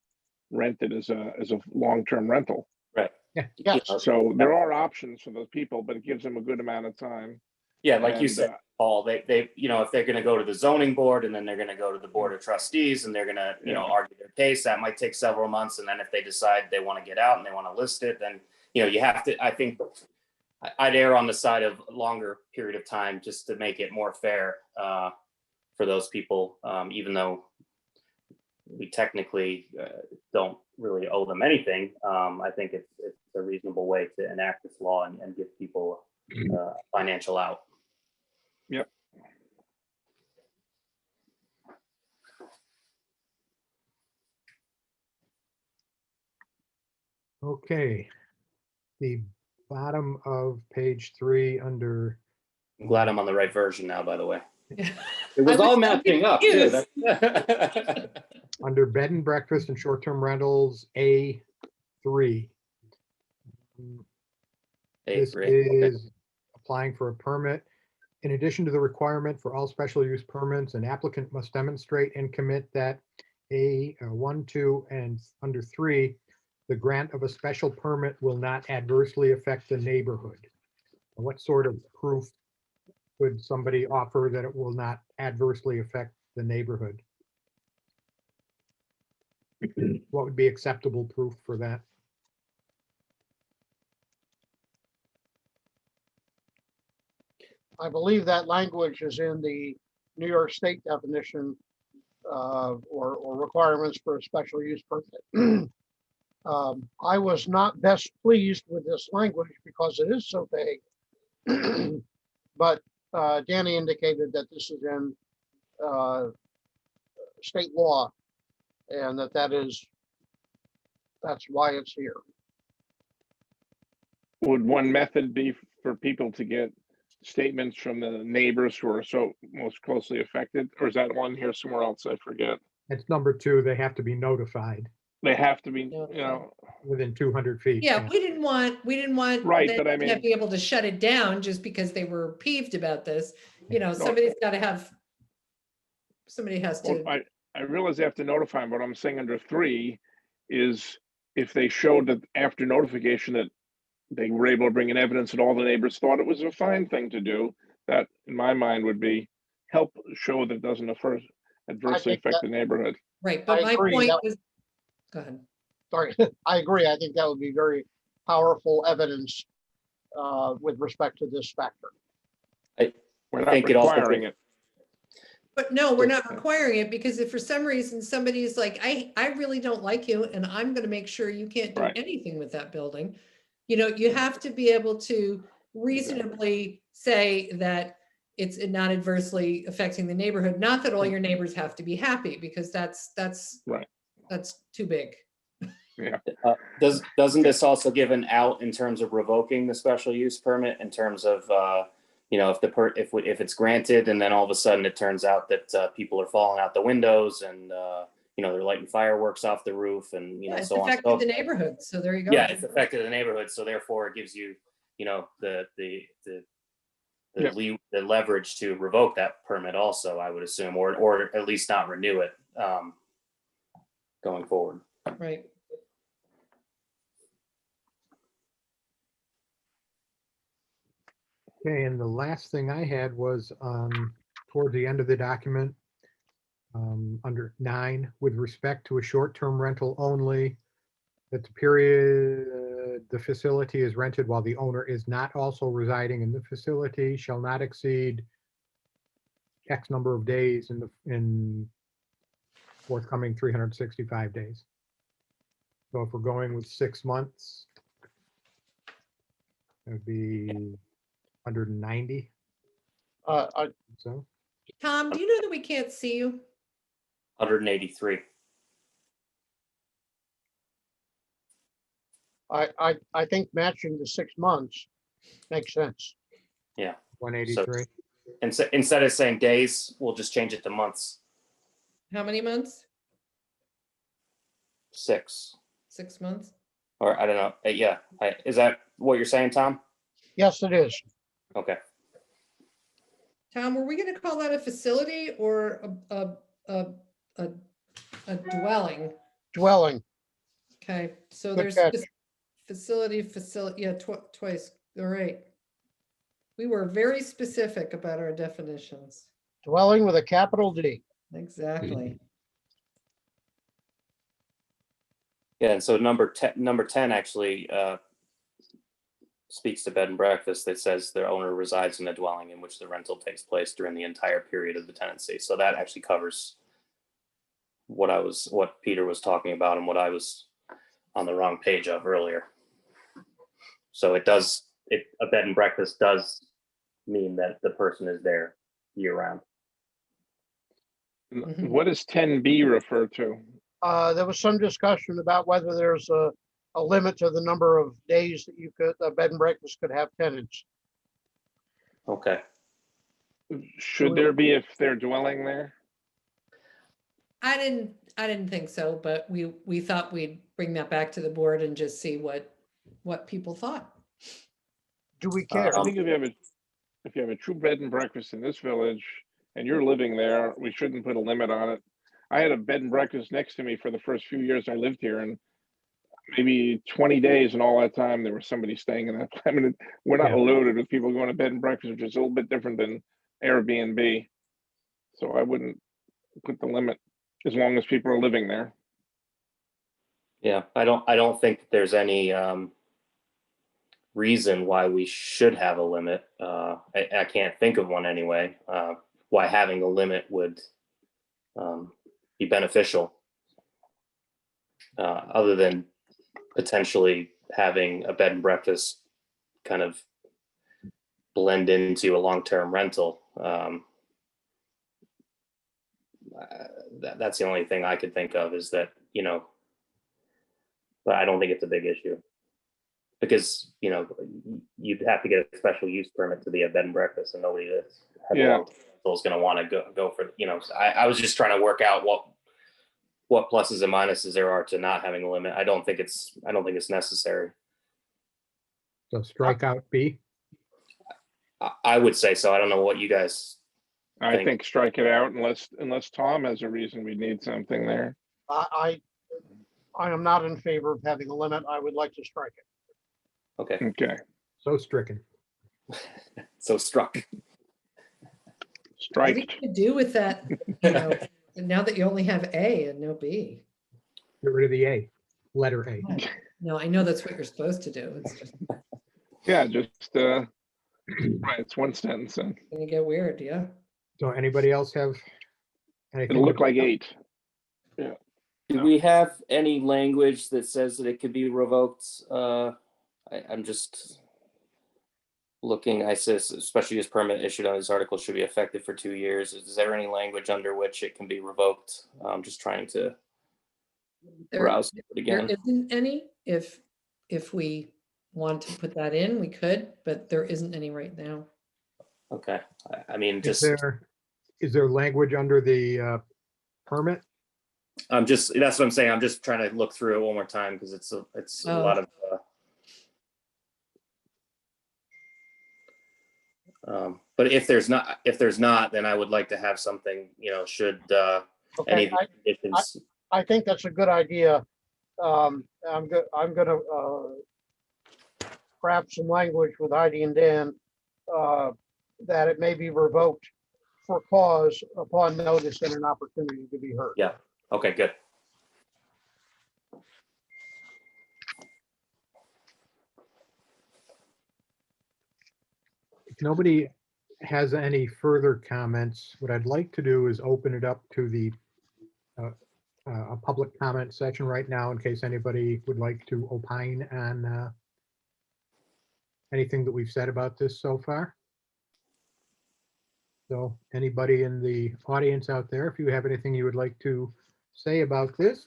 Speaker 5: rent it as a long-term rental.
Speaker 4: Right.
Speaker 1: Yeah.
Speaker 3: Yes.
Speaker 5: So there are options for those people, but it gives them a good amount of time.
Speaker 4: Yeah, like you
Speaker 5: And,
Speaker 4: said, Paul, they, you know, if they're going to go to the zoning board and then they're going to go to the board of trustees and they're going to, you know, argue their case, that might take several months. And then if they decide they want to get out and they want to list it, then, you know, you have to, I think I'd err on the side of a longer period of time just to make it more fair for those people, even though we technically don't really owe them anything. I think it's a reasonable way to enact this law and give people financial out.
Speaker 5: Yep.
Speaker 1: Okay. The bottom of page 3 under,
Speaker 4: I'm glad I'm on the right version now, by the way.
Speaker 2: Yeah.
Speaker 4: It was
Speaker 2: I
Speaker 4: all
Speaker 2: so
Speaker 4: matching up too.
Speaker 2: confused.
Speaker 1: under bed and breakfast and short-term rentals, A3. This is applying for a permit. In addition to the requirement for all special use permits, an applicant must demonstrate and commit that A1, 2, and under 3, the grant of a special permit will not adversely affect the neighborhood. What sort of proof would somebody offer that it will not adversely affect the neighborhood? What would be acceptable proof for that?
Speaker 3: I believe that language is in the New York State definition or requirements for a special use permit. I was not best pleased with this language because it is so vague. But Danny indicated that this is in state law and that's why it's here.
Speaker 5: Would one method be for people to get statements from the neighbors who are so most closely affected, or is that one here somewhere else? I forget.
Speaker 1: That's number 2. They have to be notified.
Speaker 5: they have to be,
Speaker 2: No.
Speaker 5: you know,
Speaker 1: within 200 feet.
Speaker 2: Yeah, we didn't want
Speaker 5: Right,
Speaker 2: them
Speaker 5: but I
Speaker 2: to
Speaker 5: mean-
Speaker 2: be able to shut it down just because they were peeved about this. You know,
Speaker 5: No.
Speaker 2: somebody's got to have, somebody has
Speaker 5: well,
Speaker 2: to,
Speaker 5: I realize they have to notify them, but I'm saying under 3 is if they showed that after notification that they were able to bring in evidence that all the neighbors thought it was a fine thing to do, that in my mind would be help show that it doesn't adversely
Speaker 3: think
Speaker 5: affect
Speaker 3: that-
Speaker 5: the neighborhood.
Speaker 2: right, but
Speaker 3: I
Speaker 2: my
Speaker 3: agree,
Speaker 2: point
Speaker 3: that-
Speaker 2: was, go ahead.
Speaker 3: Sorry, I agree. I think that would be very powerful evidence with respect to this factor.
Speaker 5: We're
Speaker 4: I
Speaker 5: not
Speaker 4: think it also
Speaker 5: requiring
Speaker 4: gives-
Speaker 5: it.
Speaker 2: But no, we're not
Speaker 5: Okay.
Speaker 2: requiring it because if for some reason somebody is like, I really don't like you and I'm gonna make sure you can't do
Speaker 5: Right.
Speaker 2: anything with that building. You know, you have to be able to reasonably say that it's not adversely affecting the neighborhood. Not that all your neighbors have to be happy because that's
Speaker 5: Right.
Speaker 2: that's too big.
Speaker 4: Doesn't this also give an out in terms of revoking the special use permit in terms of, you know, if it's granted and then all of a sudden it turns out that people are falling out the windows and, you know, they're lighting fireworks off the roof and, you know,
Speaker 2: Yeah, it's
Speaker 4: so on.
Speaker 2: affected the neighborhood, so there you go.
Speaker 4: Yeah, it's affected the neighborhood, so therefore it gives you, you know, the leverage to revoke that permit also, I would assume, or at least not renew it going forward.
Speaker 2: Right.
Speaker 1: Okay, and the last thing I had was toward the end of the document, under 9, with respect to a short-term rental only, that the period the facility is rented while the owner is not also residing in the facility shall not exceed X number of days in forthcoming 365 days. So if we're going with 6 months, it would be 190. So
Speaker 2: Tom, do you know that we can't see you?
Speaker 4: 183.
Speaker 3: I think matching the 6 months makes sense.
Speaker 1: 183.
Speaker 4: And so instead of saying days, we'll just change it to months.
Speaker 2: How many months?
Speaker 4: 6,
Speaker 2: 6 months?
Speaker 4: or I don't know. Yeah, is that what you're saying, Tom?
Speaker 3: Yes, it is.
Speaker 4: Okay.
Speaker 2: Tom, were we gonna call that a facility or a dwelling?
Speaker 3: Dwelling.
Speaker 2: Okay, so
Speaker 3: Good
Speaker 2: there's
Speaker 3: catch.
Speaker 2: facility, yeah, twice, all right. We were very specific about our definitions.
Speaker 3: Dwelling with a capital D.
Speaker 2: Exactly.
Speaker 4: Yeah, and so number 10 actually speaks to bed and breakfast that says their owner resides in a dwelling in which the rental takes place during the entire period of the tenancy. So that actually covers what Peter was talking about and what I was on the wrong page of earlier. So a bed and breakfast does mean that the person is there year round.
Speaker 2: Mhm.
Speaker 5: What does 10B refer to?
Speaker 3: There was some discussion about whether there's a limit to the number of days that a bed and breakfast could have tenants.
Speaker 4: Okay.
Speaker 5: Should there be if they're dwelling there?
Speaker 2: I didn't think so, but we thought we'd bring that back to the board and just see what people thought.
Speaker 3: Do we care?
Speaker 5: I think if you have a true bed and breakfast in this village and you're living there, we shouldn't put a limit on it. I had a bed and breakfast next to me for the first few years I lived here, and maybe 20 days and all that time there was somebody staying in that. I mean, we're not
Speaker 1: Yeah.
Speaker 5: loaded with people going to bed and breakfast, which is a little bit different than Airbnb. So I wouldn't put the limit as long as people are living there.
Speaker 4: Yeah, I don't think there's any reason why we should have a limit. I can't think of one anyway. Why having a limit would be beneficial, other than potentially having a bed and breakfast kind of blend into a long-term rental. That's the only thing I could think of is that, you know, but I don't think it's a big issue because, you know, you'd have to get a special use permit to be a bed and breakfast and nobody that's
Speaker 5: Yeah.
Speaker 4: is going to want to go for, you know, I was just trying to work out what pluses and minuses there are to not having a limit. I don't think it's necessary.
Speaker 1: So strike out B.
Speaker 4: I would say so. I don't know what you guys.
Speaker 5: I think strike it out unless Tom has a reason we need something there.
Speaker 3: I am not in favor of having a limit. I would like to strike it.
Speaker 4: Okay.
Speaker 5: Okay,
Speaker 1: So stricken.
Speaker 4: So struck.
Speaker 2: What are you
Speaker 5: striked.
Speaker 2: gonna do with that, you know, now that you only have A and no B?
Speaker 1: Get rid of the A, letter A.
Speaker 2: No, I know that's what you're supposed to do. It's just
Speaker 5: Yeah, just, right, it's one sentence then.
Speaker 2: gonna get weird, yeah.
Speaker 1: So anybody else have anything?
Speaker 5: It'll look like 8.
Speaker 4: Do we have any language that says that it could be revoked? I'm just looking, I says, especially as permit issued on this article should be effective for 2 years. Is there any language under which it can be revoked? I'm just trying to browse it
Speaker 2: There
Speaker 4: again.
Speaker 2: isn't any. If we want to put that in, we could, but there isn't any right now.
Speaker 4: Okay, I mean,
Speaker 1: Is
Speaker 4: just,
Speaker 1: is there language under the permit?
Speaker 4: that's what I'm saying. I'm just trying to look through it one more time because it's a
Speaker 2: Oh.
Speaker 4: lot of. But if there's not, then I would like to have something, should any
Speaker 3: Okay,
Speaker 4: of the conditions.
Speaker 3: I think that's a good idea. I'm gonna craft some language with Heidi and Dan that it may be revoked for cause upon notice and an opportunity to be heard.
Speaker 4: Yeah. Okay, good.
Speaker 1: If nobody has any further comments, what I'd like to do is open it up to the a public comment section right now in case anybody would like to opine on anything that we've said about this so far. So anybody in the audience out there, if you have anything you would like to say about this,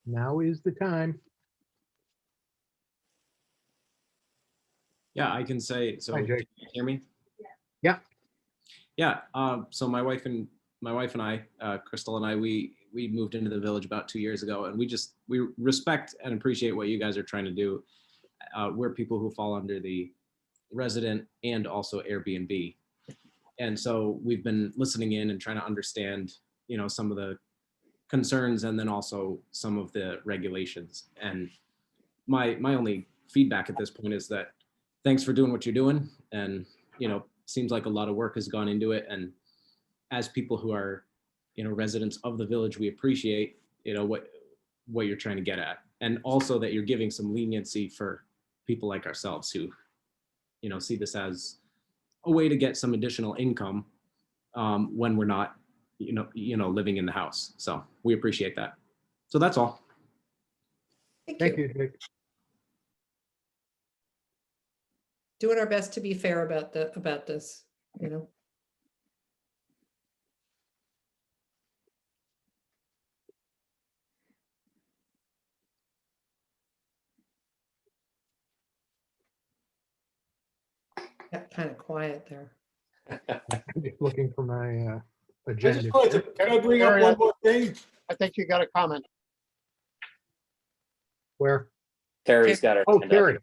Speaker 1: now is the time.
Speaker 8: Yeah, I can say, so
Speaker 1: Hi,
Speaker 8: can
Speaker 1: Jake.
Speaker 8: you hear me?
Speaker 1: Yeah.
Speaker 8: Yeah, so my wife and I, Crystal and I, we moved into the village about 2 years ago, and we respect and appreciate what you guys are trying to do. We're people who fall under the resident and also Airbnb. And so we've been listening in and trying to understand, some of the concerns and then also some of the regulations. And my only feedback at this point is that thanks for doing what you're doing. And, seems like a lot of work has gone into it. And as people who are, residents of the village, we appreciate, what you're trying to get at. And also that you're giving some leniency for people like ourselves who, see this as a way to get some additional income when we're not, living in the house. So we appreciate that. So that's all.
Speaker 1: Thank you, Jake.
Speaker 2: Doing our best to be fair about this, Got kind of quiet there.
Speaker 1: I'm just looking for my
Speaker 6: I
Speaker 1: agenda.
Speaker 6: just wanted to, can I bring up one more thing?
Speaker 3: I think you got a comment.
Speaker 1: Where?
Speaker 4: Terry's got her.
Speaker 1: Oh,
Speaker 4: hand up.
Speaker 1: Terry.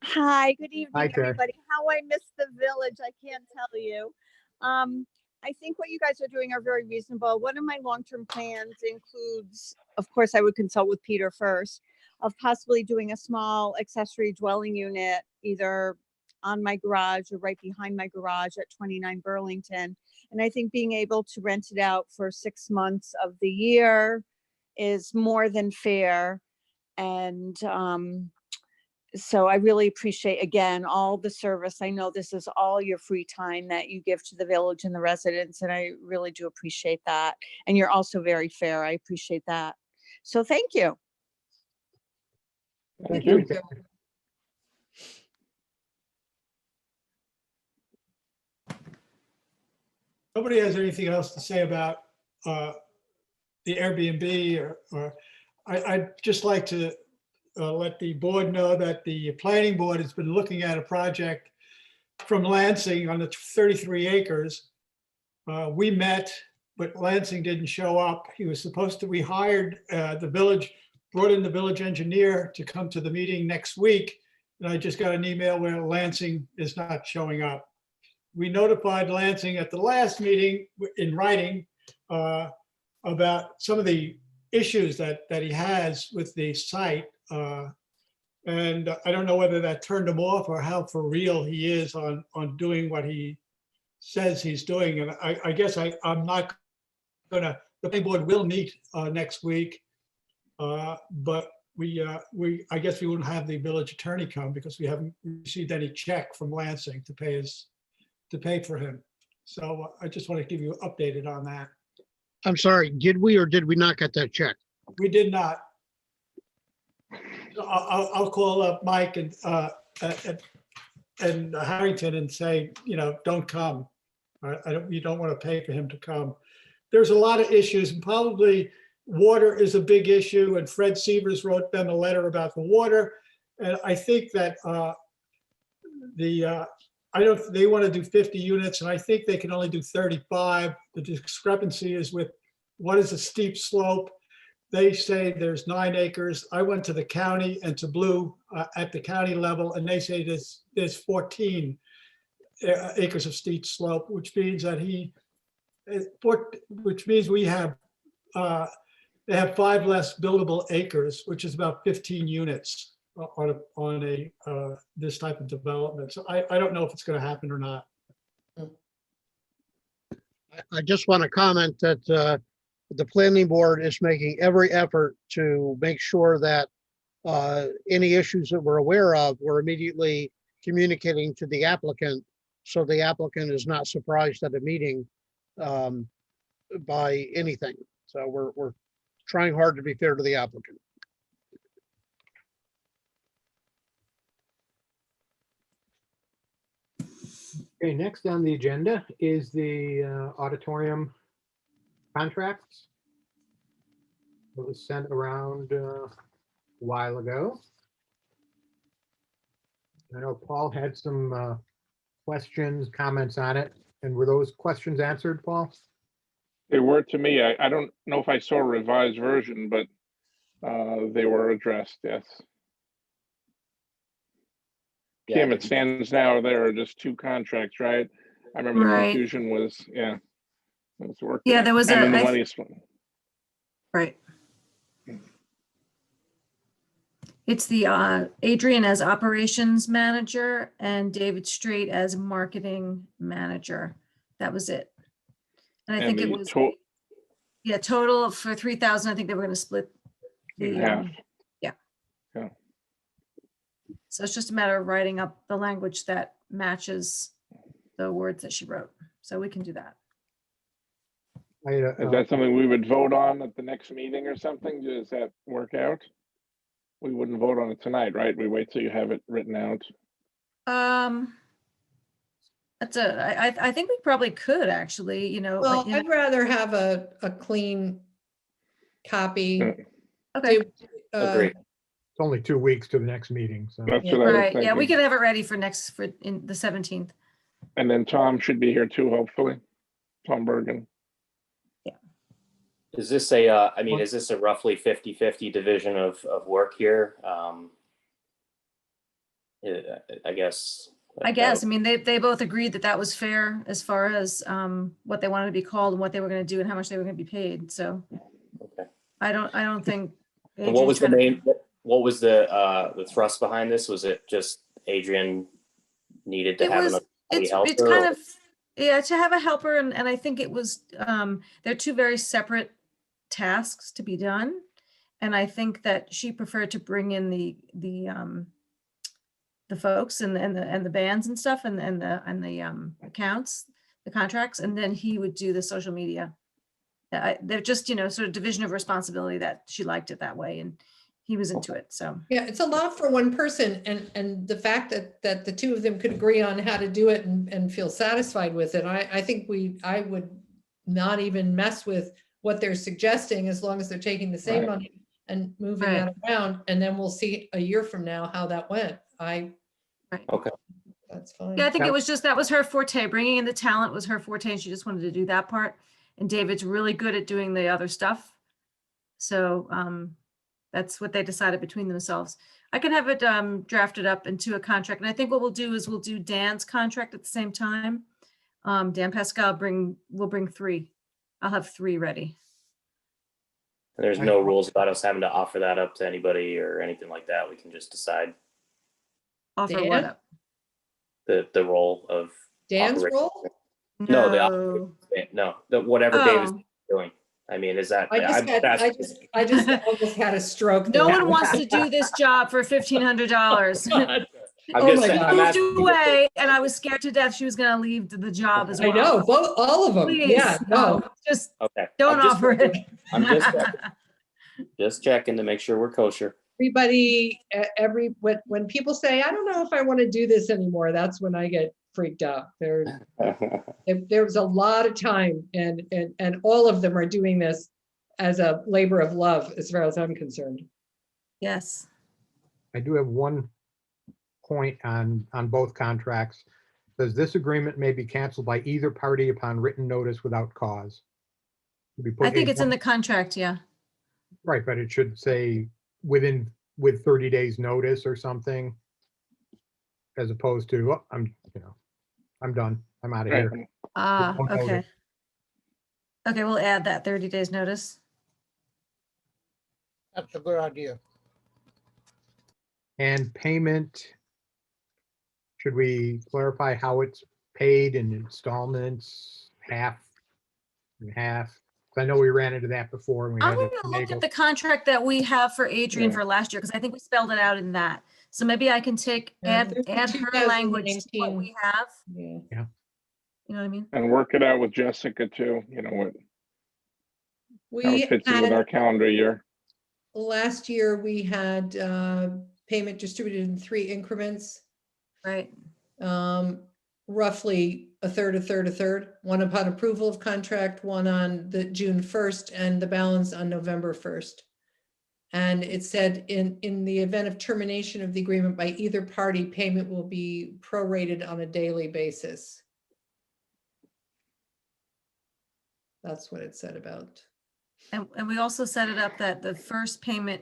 Speaker 9: Hi, good evening,
Speaker 1: Hi, Terry.
Speaker 9: everybody. How I miss the village, I can't tell you. I think what you guys are doing are very reasonable. One of my long-term plans includes, of course, I would consult with Peter first, of possibly doing a small accessory dwelling unit, either on my garage or right behind my garage at 29 Burlington. And I think being able to rent it out for 6 months of the year is more than fair. And so I really appreciate, again, all the service. I know this is all your free time that you give to the village and the residents, and I really do appreciate that. And you're also very fair. I appreciate that. So thank you.
Speaker 1: Thank you.
Speaker 6: Nobody has anything else to say about the Airbnb or I'd just like to let the board know that the planning board has been looking at a project from Lansing on the 33 acres. We met but Lansing didn't show up. He was supposed to, we hired the village, brought in the village engineer to come to the meeting next week. And I just got an email where Lansing is not showing up. We notified Lansing at the last meeting in writing about some of the issues that he has with the site. And I don't know whether that turned him off or how for real he is on doing what he says he's doing. And I guess I'm not gonna, the planning board will meet next week. But I guess we wouldn't have the village attorney come because we haven't received any check from Lansing to pay for him. So I just want to give you updated on that.
Speaker 3: I'm sorry, did we or did we not get that check?
Speaker 6: We did not. I'll call up Mike and Harrington and say, don't come. You don't want to pay for him to come. There's a lot of issues, and probably water is a big issue, and Fred Severs wrote them a letter about the water. And I think that they want to do 50 units, and I think they can only do 35. The discrepancy is with what is a steep slope. They say there's 9 acres. I went to the county and to Blue at the county level, and they say there's 14 acres of steep slope, which means that we have they have 5 less buildable acres, which is about 15 units on this type of development. So I don't know if it's going to happen or not.
Speaker 3: I just want to comment that the planning board is making every effort to make sure that any issues that we're aware of, we're immediately communicating to the applicant, so the applicant is not surprised at a meeting by anything. So we're trying hard to be fair to the applicant.
Speaker 1: Okay, next on the agenda is the auditorium contracts. It was sent around a while ago. I know Paul had some questions, comments on it. And were those questions answered, Paul?
Speaker 5: They were to me. I don't know if I saw a revised version, but they were addressed, yes.
Speaker 4: Yeah,
Speaker 5: Kim, it stands now, there are just 2 contracts, right? I remember the
Speaker 7: Right.
Speaker 5: confusion was, yeah. It was working.
Speaker 7: Yeah, there was
Speaker 5: And
Speaker 7: a-
Speaker 5: then the
Speaker 7: I-
Speaker 5: money is-
Speaker 7: Right. It's the Adrian as operations manager and David Straight as marketing manager. That was it. And I think it
Speaker 5: the
Speaker 7: was,
Speaker 5: to-
Speaker 7: yeah, total for 3,000. I think they were going to split
Speaker 5: in
Speaker 7: the,
Speaker 5: half.
Speaker 7: so it's just a matter of writing up the language that matches the words that she wrote. So we can do that.
Speaker 5: Is that something we would vote on at the next meeting or something? Does that work out? We wouldn't vote on it tonight, right? We wait till you have it written out.
Speaker 7: I think we probably could actually,
Speaker 2: Well, I'd rather have a clean copy.
Speaker 7: okay.
Speaker 4: Agree.
Speaker 1: It's only 2 weeks to the next meeting, so.
Speaker 5: That's
Speaker 2: Yeah.
Speaker 5: what I was
Speaker 7: Right, yeah, we
Speaker 5: thinking.
Speaker 7: could have it ready for in the 17th.
Speaker 5: And then Tom should be here too, hopefully. Tom Bergen.
Speaker 4: Is this is this a roughly 50-50 division of work here? I guess.
Speaker 7: I guess, I mean, they both agreed that was fair as far as what they wanted to be called and what they were going to do and how much they were going to be paid, so.
Speaker 4: Okay.
Speaker 7: I don't think.
Speaker 4: And what was the
Speaker 7: Adrian's
Speaker 4: main, what was the thrust behind this? Was it just Adrian needed to
Speaker 7: It
Speaker 4: have
Speaker 7: was-
Speaker 4: another
Speaker 7: It's
Speaker 4: helper?
Speaker 7: kind
Speaker 4: or-
Speaker 7: of, yeah, to have a helper, and I think it was, they're 2 very separate tasks to be done. And I think that she preferred to bring in the folks and the bands and stuff and the accounts, the contracts, and then he would do the social media. They're just, sort of division of responsibility that she liked it that way, and he was into it, so.
Speaker 2: Yeah, it's a lot for one person, and the fact that the 2 of them could agree on how to do it and feel satisfied with it, I think I would not even mess with what they're suggesting as long as they're taking the same
Speaker 4: Right.
Speaker 2: money and moving
Speaker 7: Right.
Speaker 2: that around, and then we'll see a year from now how that went.
Speaker 4: Okay.
Speaker 2: That's fine.
Speaker 7: Yeah, I think
Speaker 1: Yep.
Speaker 7: it was just, that was her forte, bringing in the talent was her forte, and she just wanted to do that part. and David's really good at doing the other stuff. So that's what they decided between themselves. I can have it drafted up into a contract. And I think what we'll do is we'll do Dan's contract at the same time. Dan Pascal will bring 3. I'll have 3 ready.
Speaker 4: There's no rules about us having to offer that up to anybody or anything like that. We can just decide
Speaker 7: Offer
Speaker 2: Dan?
Speaker 7: what up?
Speaker 4: the role of
Speaker 2: Dan's
Speaker 4: operating.
Speaker 2: role?
Speaker 4: No, whatever
Speaker 7: Oh.
Speaker 4: David's doing. I mean, is that?
Speaker 2: I just almost had a stroke.
Speaker 7: No
Speaker 2: there.
Speaker 7: one wants to do this job for $1,500.
Speaker 4: I'm
Speaker 2: Oh
Speaker 4: just
Speaker 2: my
Speaker 4: saying,
Speaker 2: God.
Speaker 4: I'm
Speaker 7: Moved
Speaker 4: asking.
Speaker 7: away, and I was scared to death she was going to leave the job as well.
Speaker 2: I know, both, all of them.
Speaker 7: Please,
Speaker 2: Yeah, no.
Speaker 7: just
Speaker 4: Okay.
Speaker 7: don't offer it.
Speaker 4: I'm just checking to make sure we're kosher.
Speaker 2: Everybody, when people say, I don't know if I want to do this anymore, that's when I get freaked out. There was a lot of time and all of them are doing this as a labor of love, as far as I'm concerned.
Speaker 7: Yes.
Speaker 1: I do have one point on both contracts. Says this agreement may be canceled by either party upon written notice without cause. To be put
Speaker 7: I think it's in the contract, yeah.
Speaker 1: Right, but it should say with 30 days notice or something. As opposed to, oh, I'm done. I'm out of here.
Speaker 7: Ah,
Speaker 1: no
Speaker 7: okay.
Speaker 1: notice.
Speaker 7: Okay, we'll add that 30 days notice.
Speaker 3: That's a good idea.
Speaker 1: And payment, should we clarify how it's paid in installments, half and half? I know we ran into that before. And we
Speaker 7: I'm
Speaker 1: had
Speaker 7: going
Speaker 1: to
Speaker 7: to look
Speaker 1: finagle.
Speaker 7: at the contract that we have for Adrian
Speaker 4: Yeah.
Speaker 7: for last year, because I think we spelled it out in that. So maybe I can
Speaker 2: Yeah,
Speaker 7: add her language to what
Speaker 2: 2019.
Speaker 7: we have.
Speaker 2: Yeah.
Speaker 7: You know what I mean?
Speaker 5: And work it out with Jessica too, you know, how
Speaker 2: We
Speaker 5: it fits in with
Speaker 2: had,
Speaker 5: our calendar year.
Speaker 2: last year, we had payment distributed in 3 increments.
Speaker 7: Right.
Speaker 2: Roughly a third, one upon approval of contract, one on the June 1st, and the balance on November 1st. And it said in the event of termination of the agreement by either party, payment will be prorated on a daily basis. That's what it said about.
Speaker 7: And we also set it up that the first payment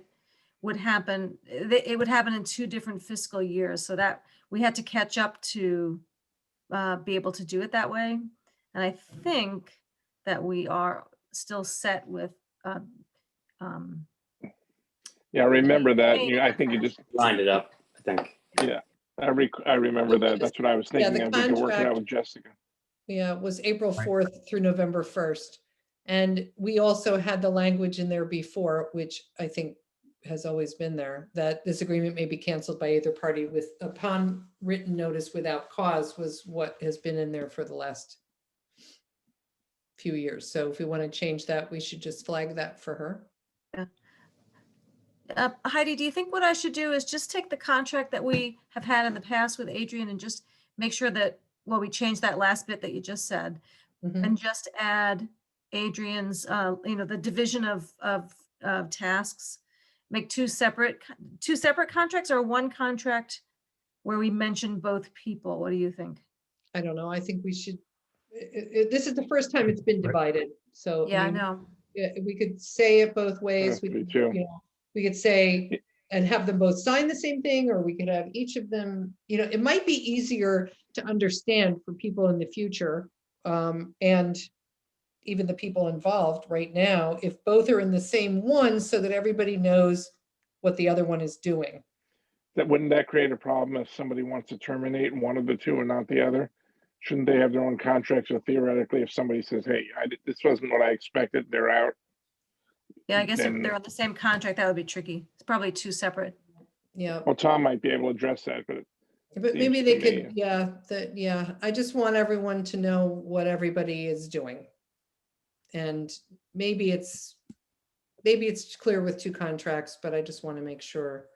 Speaker 7: would happen, it would happen in 2 different fiscal years, so that we had to catch up to be able to do it that way. And I think that we are still set with
Speaker 5: Yeah, I remember that. I think you just,
Speaker 4: Lined it up, I think.
Speaker 5: yeah, I remember that. That's what I was
Speaker 2: Yeah,
Speaker 5: thinking
Speaker 2: the
Speaker 5: of. We could work it
Speaker 2: contract-
Speaker 5: out with Jessica.
Speaker 2: Yeah, it was April
Speaker 1: Right.
Speaker 2: 4th through November 1st. And we also had the language in there before, which I think has always been there, that this agreement may be canceled by either party upon written notice without cause, was what has been in there for the last few years. So if we want to change that, we should just flag that for her.
Speaker 7: Heidi, do you think what I should do is just take the contract that we have had in the past with Adrian and just make sure that, well, we change that last bit that you just said,
Speaker 2: Mhm.
Speaker 7: and just add Adrian's, the division of tasks, make two separate contracts, or one contract where we mention both people? What do you think?
Speaker 2: I don't know. I think we should, this is the first time it's been divided. So
Speaker 7: Yeah, I
Speaker 2: mean,
Speaker 7: know.
Speaker 2: yeah, we could say it both ways. We
Speaker 5: Me
Speaker 2: could,
Speaker 5: too.
Speaker 2: we could say and have them both sign the same thing, or we could have each of them, it might be easier to understand for people in the future. And even the people involved right now, if both are in the same one, so that everybody knows what the other one is doing.
Speaker 5: Wouldn't that create a problem if somebody wants to terminate one of the two and not the other? Shouldn't they have their own contracts? Or theoretically, if somebody says, hey, this wasn't what I expected, they're out.
Speaker 7: Yeah, I guess if
Speaker 5: Then-
Speaker 7: they're on the same contract, that would be tricky. It's probably 2 separate.
Speaker 2: Yeah,
Speaker 5: Well, Tom might be able to address that, but
Speaker 2: but
Speaker 5: seems
Speaker 2: maybe
Speaker 5: to
Speaker 2: they
Speaker 5: me-
Speaker 2: could, I just want everyone to know what everybody is doing. And maybe it's clear with 2 contracts, but I just want to make sure.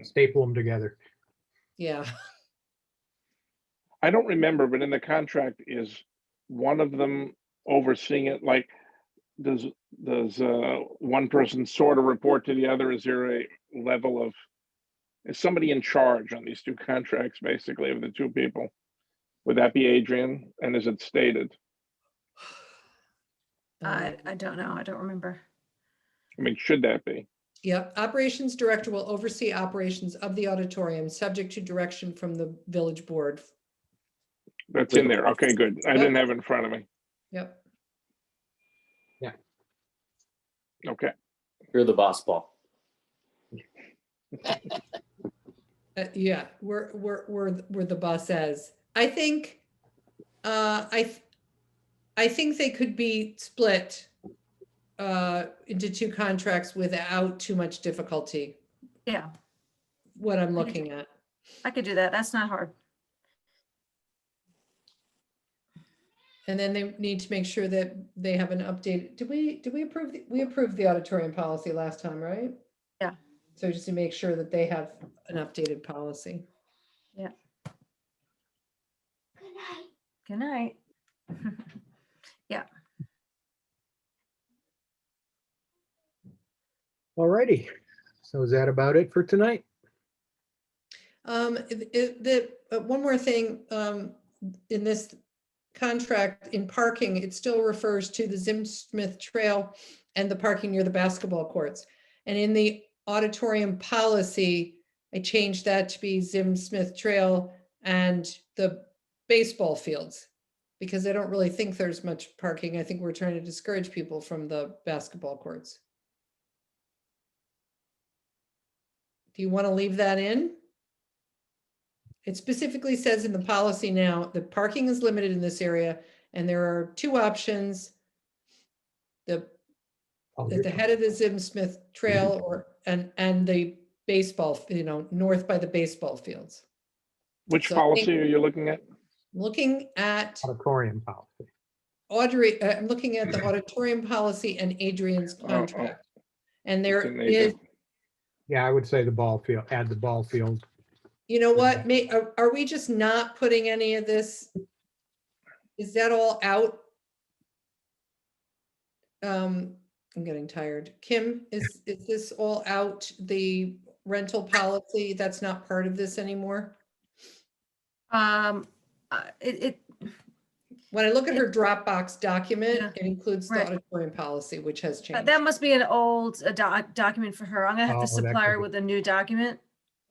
Speaker 1: Staple them together.
Speaker 2: Yeah,
Speaker 5: I don't remember, but in the contract is one of them overseeing it? Like, does one person sort of report to the other? Is there a level of, is somebody in charge on these 2 contracts, basically, of the 2 people? Would that be Adrian? And is it stated?
Speaker 7: I don't know. I don't remember.
Speaker 5: I mean, should that be?
Speaker 2: Yep, operations director will oversee operations of the auditorium, subject to direction from the village board.
Speaker 5: That's in there. Okay, good. I didn't have it in front of me.
Speaker 2: Yep.
Speaker 5: Okay.
Speaker 4: You're the boss, Paul.
Speaker 2: Yeah, we're the bosses. I think, I think they could be split into two contracts without too much difficulty,
Speaker 7: Yeah,
Speaker 2: what I'm looking at.
Speaker 7: I could do that. That's not hard.
Speaker 2: And then they need to make sure that they have an update. Did we approve, we approved the auditorium policy last time, right?
Speaker 7: Yeah.
Speaker 2: So just to make sure that they have an updated policy.
Speaker 7: Good night.
Speaker 1: Alrighty. So is that about it for tonight?
Speaker 2: One more thing, in this contract in parking, it still refers to the Zim Smith Trail and the parking near the basketball courts. And in the auditorium policy, I changed that to be Zim Smith Trail and the baseball fields, because I don't really think there's much parking. I think we're trying to discourage people from the basketball courts. Do you want to leave that in? It specifically says in the policy now that parking is limited in this area, and there are two options. The
Speaker 1: Oh,
Speaker 2: at
Speaker 1: you're
Speaker 2: the head of the Zim Smith Trail or and the baseball, north by the baseball fields.
Speaker 5: Which
Speaker 2: So I think-
Speaker 5: policy are you looking at?
Speaker 2: Looking at
Speaker 1: Auditorium policy.
Speaker 2: Audrey, I'm looking at the auditorium policy and Adrian's
Speaker 5: Oh,
Speaker 2: contract. And there
Speaker 5: Didn't they
Speaker 2: is,
Speaker 5: do-
Speaker 1: Yeah, I would say the ball field, add the ball field.
Speaker 2: you know what, are we just not putting any of this? Is that all out? I'm getting tired. Kim, is this all out, the rental policy? That's not part of this anymore?
Speaker 7: It
Speaker 2: When I look at her Dropbox document,
Speaker 7: Yeah,
Speaker 2: it includes the
Speaker 7: right.
Speaker 2: auditorium policy, which has changed.
Speaker 7: that must be an old document for her. I'm gonna have
Speaker 1: Oh,
Speaker 7: to
Speaker 1: that
Speaker 7: supply
Speaker 1: could
Speaker 7: her
Speaker 1: be.
Speaker 7: with a new document.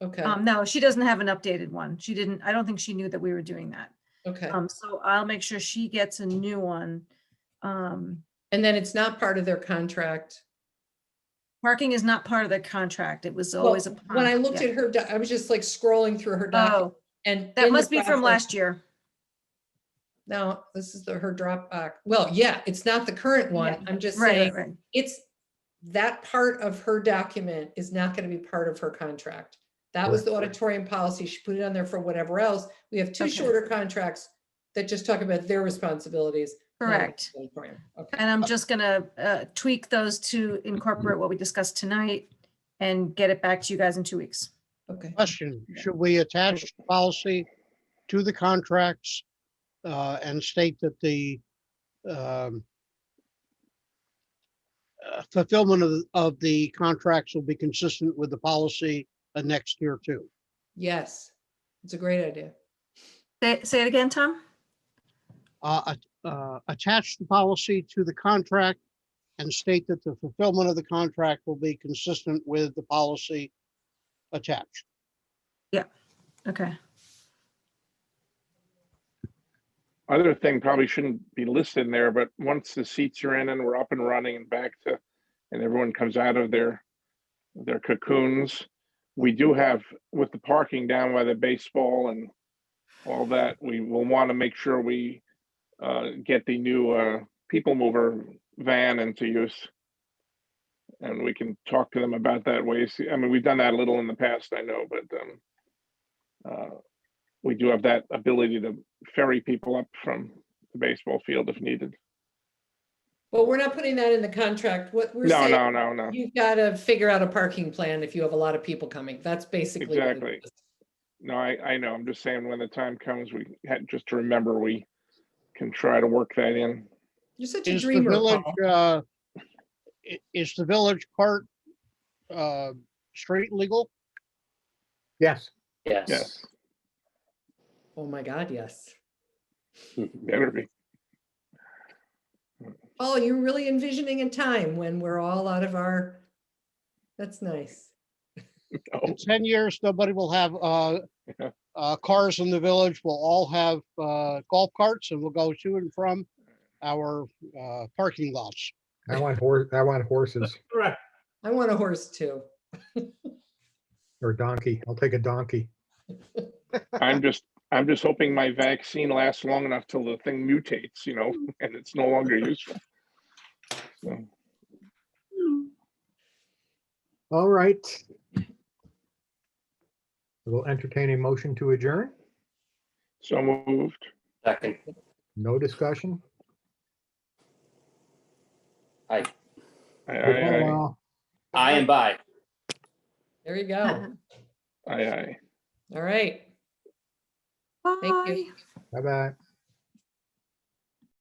Speaker 2: Okay,
Speaker 7: No, she doesn't have an updated one. She didn't, I don't think she knew that we were doing that.
Speaker 2: okay.
Speaker 7: So I'll make sure she gets a new one.
Speaker 2: And then it's not part of their contract.
Speaker 7: Parking is not part of the contract. It was
Speaker 2: Well,
Speaker 7: always a.
Speaker 2: when I looked at her, I was just like scrolling through her document.
Speaker 7: Oh,
Speaker 2: And
Speaker 7: that
Speaker 2: in the
Speaker 7: must be from
Speaker 2: process-
Speaker 7: last year.
Speaker 2: No, this is her Dropbox. Well, yeah, it's not the current one.
Speaker 7: Yeah,
Speaker 2: I'm just
Speaker 7: Right,
Speaker 2: saying,
Speaker 7: right, right.
Speaker 2: it's, that part of her document is not going to be part of her contract. That was the auditorium policy. She put it on there for whatever else. We have two
Speaker 7: Okay.
Speaker 2: shorter contracts that just talk about their responsibilities. not about
Speaker 7: Correct.
Speaker 2: the auditorium. Okay.
Speaker 7: And I'm just gonna tweak those to incorporate what we discussed tonight and get it back to you guys in 2 weeks.
Speaker 2: Okay.
Speaker 3: Question, should we attach the policy to the contracts and state that the fulfillment of the contracts will be consistent with the policy next year too?
Speaker 2: Yes, it's a great idea.
Speaker 7: Say it again, Tom?
Speaker 3: Attach the policy to the contract and state that the fulfillment of the contract will be consistent with the policy attached.
Speaker 7: Okay.
Speaker 5: Other thing probably shouldn't be listed in there, but once the seats are in and we're up and running and back to, and everyone comes out of their cocoons, we do have, with the parking down by the baseball and all that, we will want to make sure we get the new people mover van into use. And we can talk to them about that ways. I mean, we've done that a little in the past, I know, but we do have that ability to ferry people up from the baseball field if needed.
Speaker 2: Well, we're not putting that in the contract. What we're
Speaker 5: No,
Speaker 2: saying,
Speaker 5: no.
Speaker 2: you've got to figure out a parking plan if you have a lot of people coming. That's basically. what it
Speaker 5: Exactly.
Speaker 2: is.
Speaker 5: No, I know. I'm just saying when the time comes, we had just to remember we can try to work that in.
Speaker 2: You're such a
Speaker 3: Is the
Speaker 2: dreamer,
Speaker 3: village,
Speaker 2: Paul.
Speaker 3: is the village part street legal?
Speaker 1: Yes.
Speaker 4: Yes.
Speaker 5: Yes,
Speaker 2: Oh my God, yes.
Speaker 5: better be.
Speaker 2: Oh, you're really envisioning a time when we're all out of our, that's nice.
Speaker 3: In 10 years, nobody will have cars in the village. We'll all have golf carts and we'll go to and from our parking lots.
Speaker 1: I want horses
Speaker 6: Right.
Speaker 2: I want a horse too.
Speaker 1: or donkey. I'll take a donkey.
Speaker 5: I'm just hoping my vaccine lasts long enough till the thing mutates, and it's no longer useful. So,
Speaker 1: All right. We'll entertain a motion to adjourn.
Speaker 5: so moved.
Speaker 4: Second.
Speaker 1: No discussion.
Speaker 4: Aye.
Speaker 5: Aye.
Speaker 4: I am by.
Speaker 2: There you go.
Speaker 5: Aye.
Speaker 2: All right. Thank you.
Speaker 7: Bye.
Speaker 1: Bye-bye.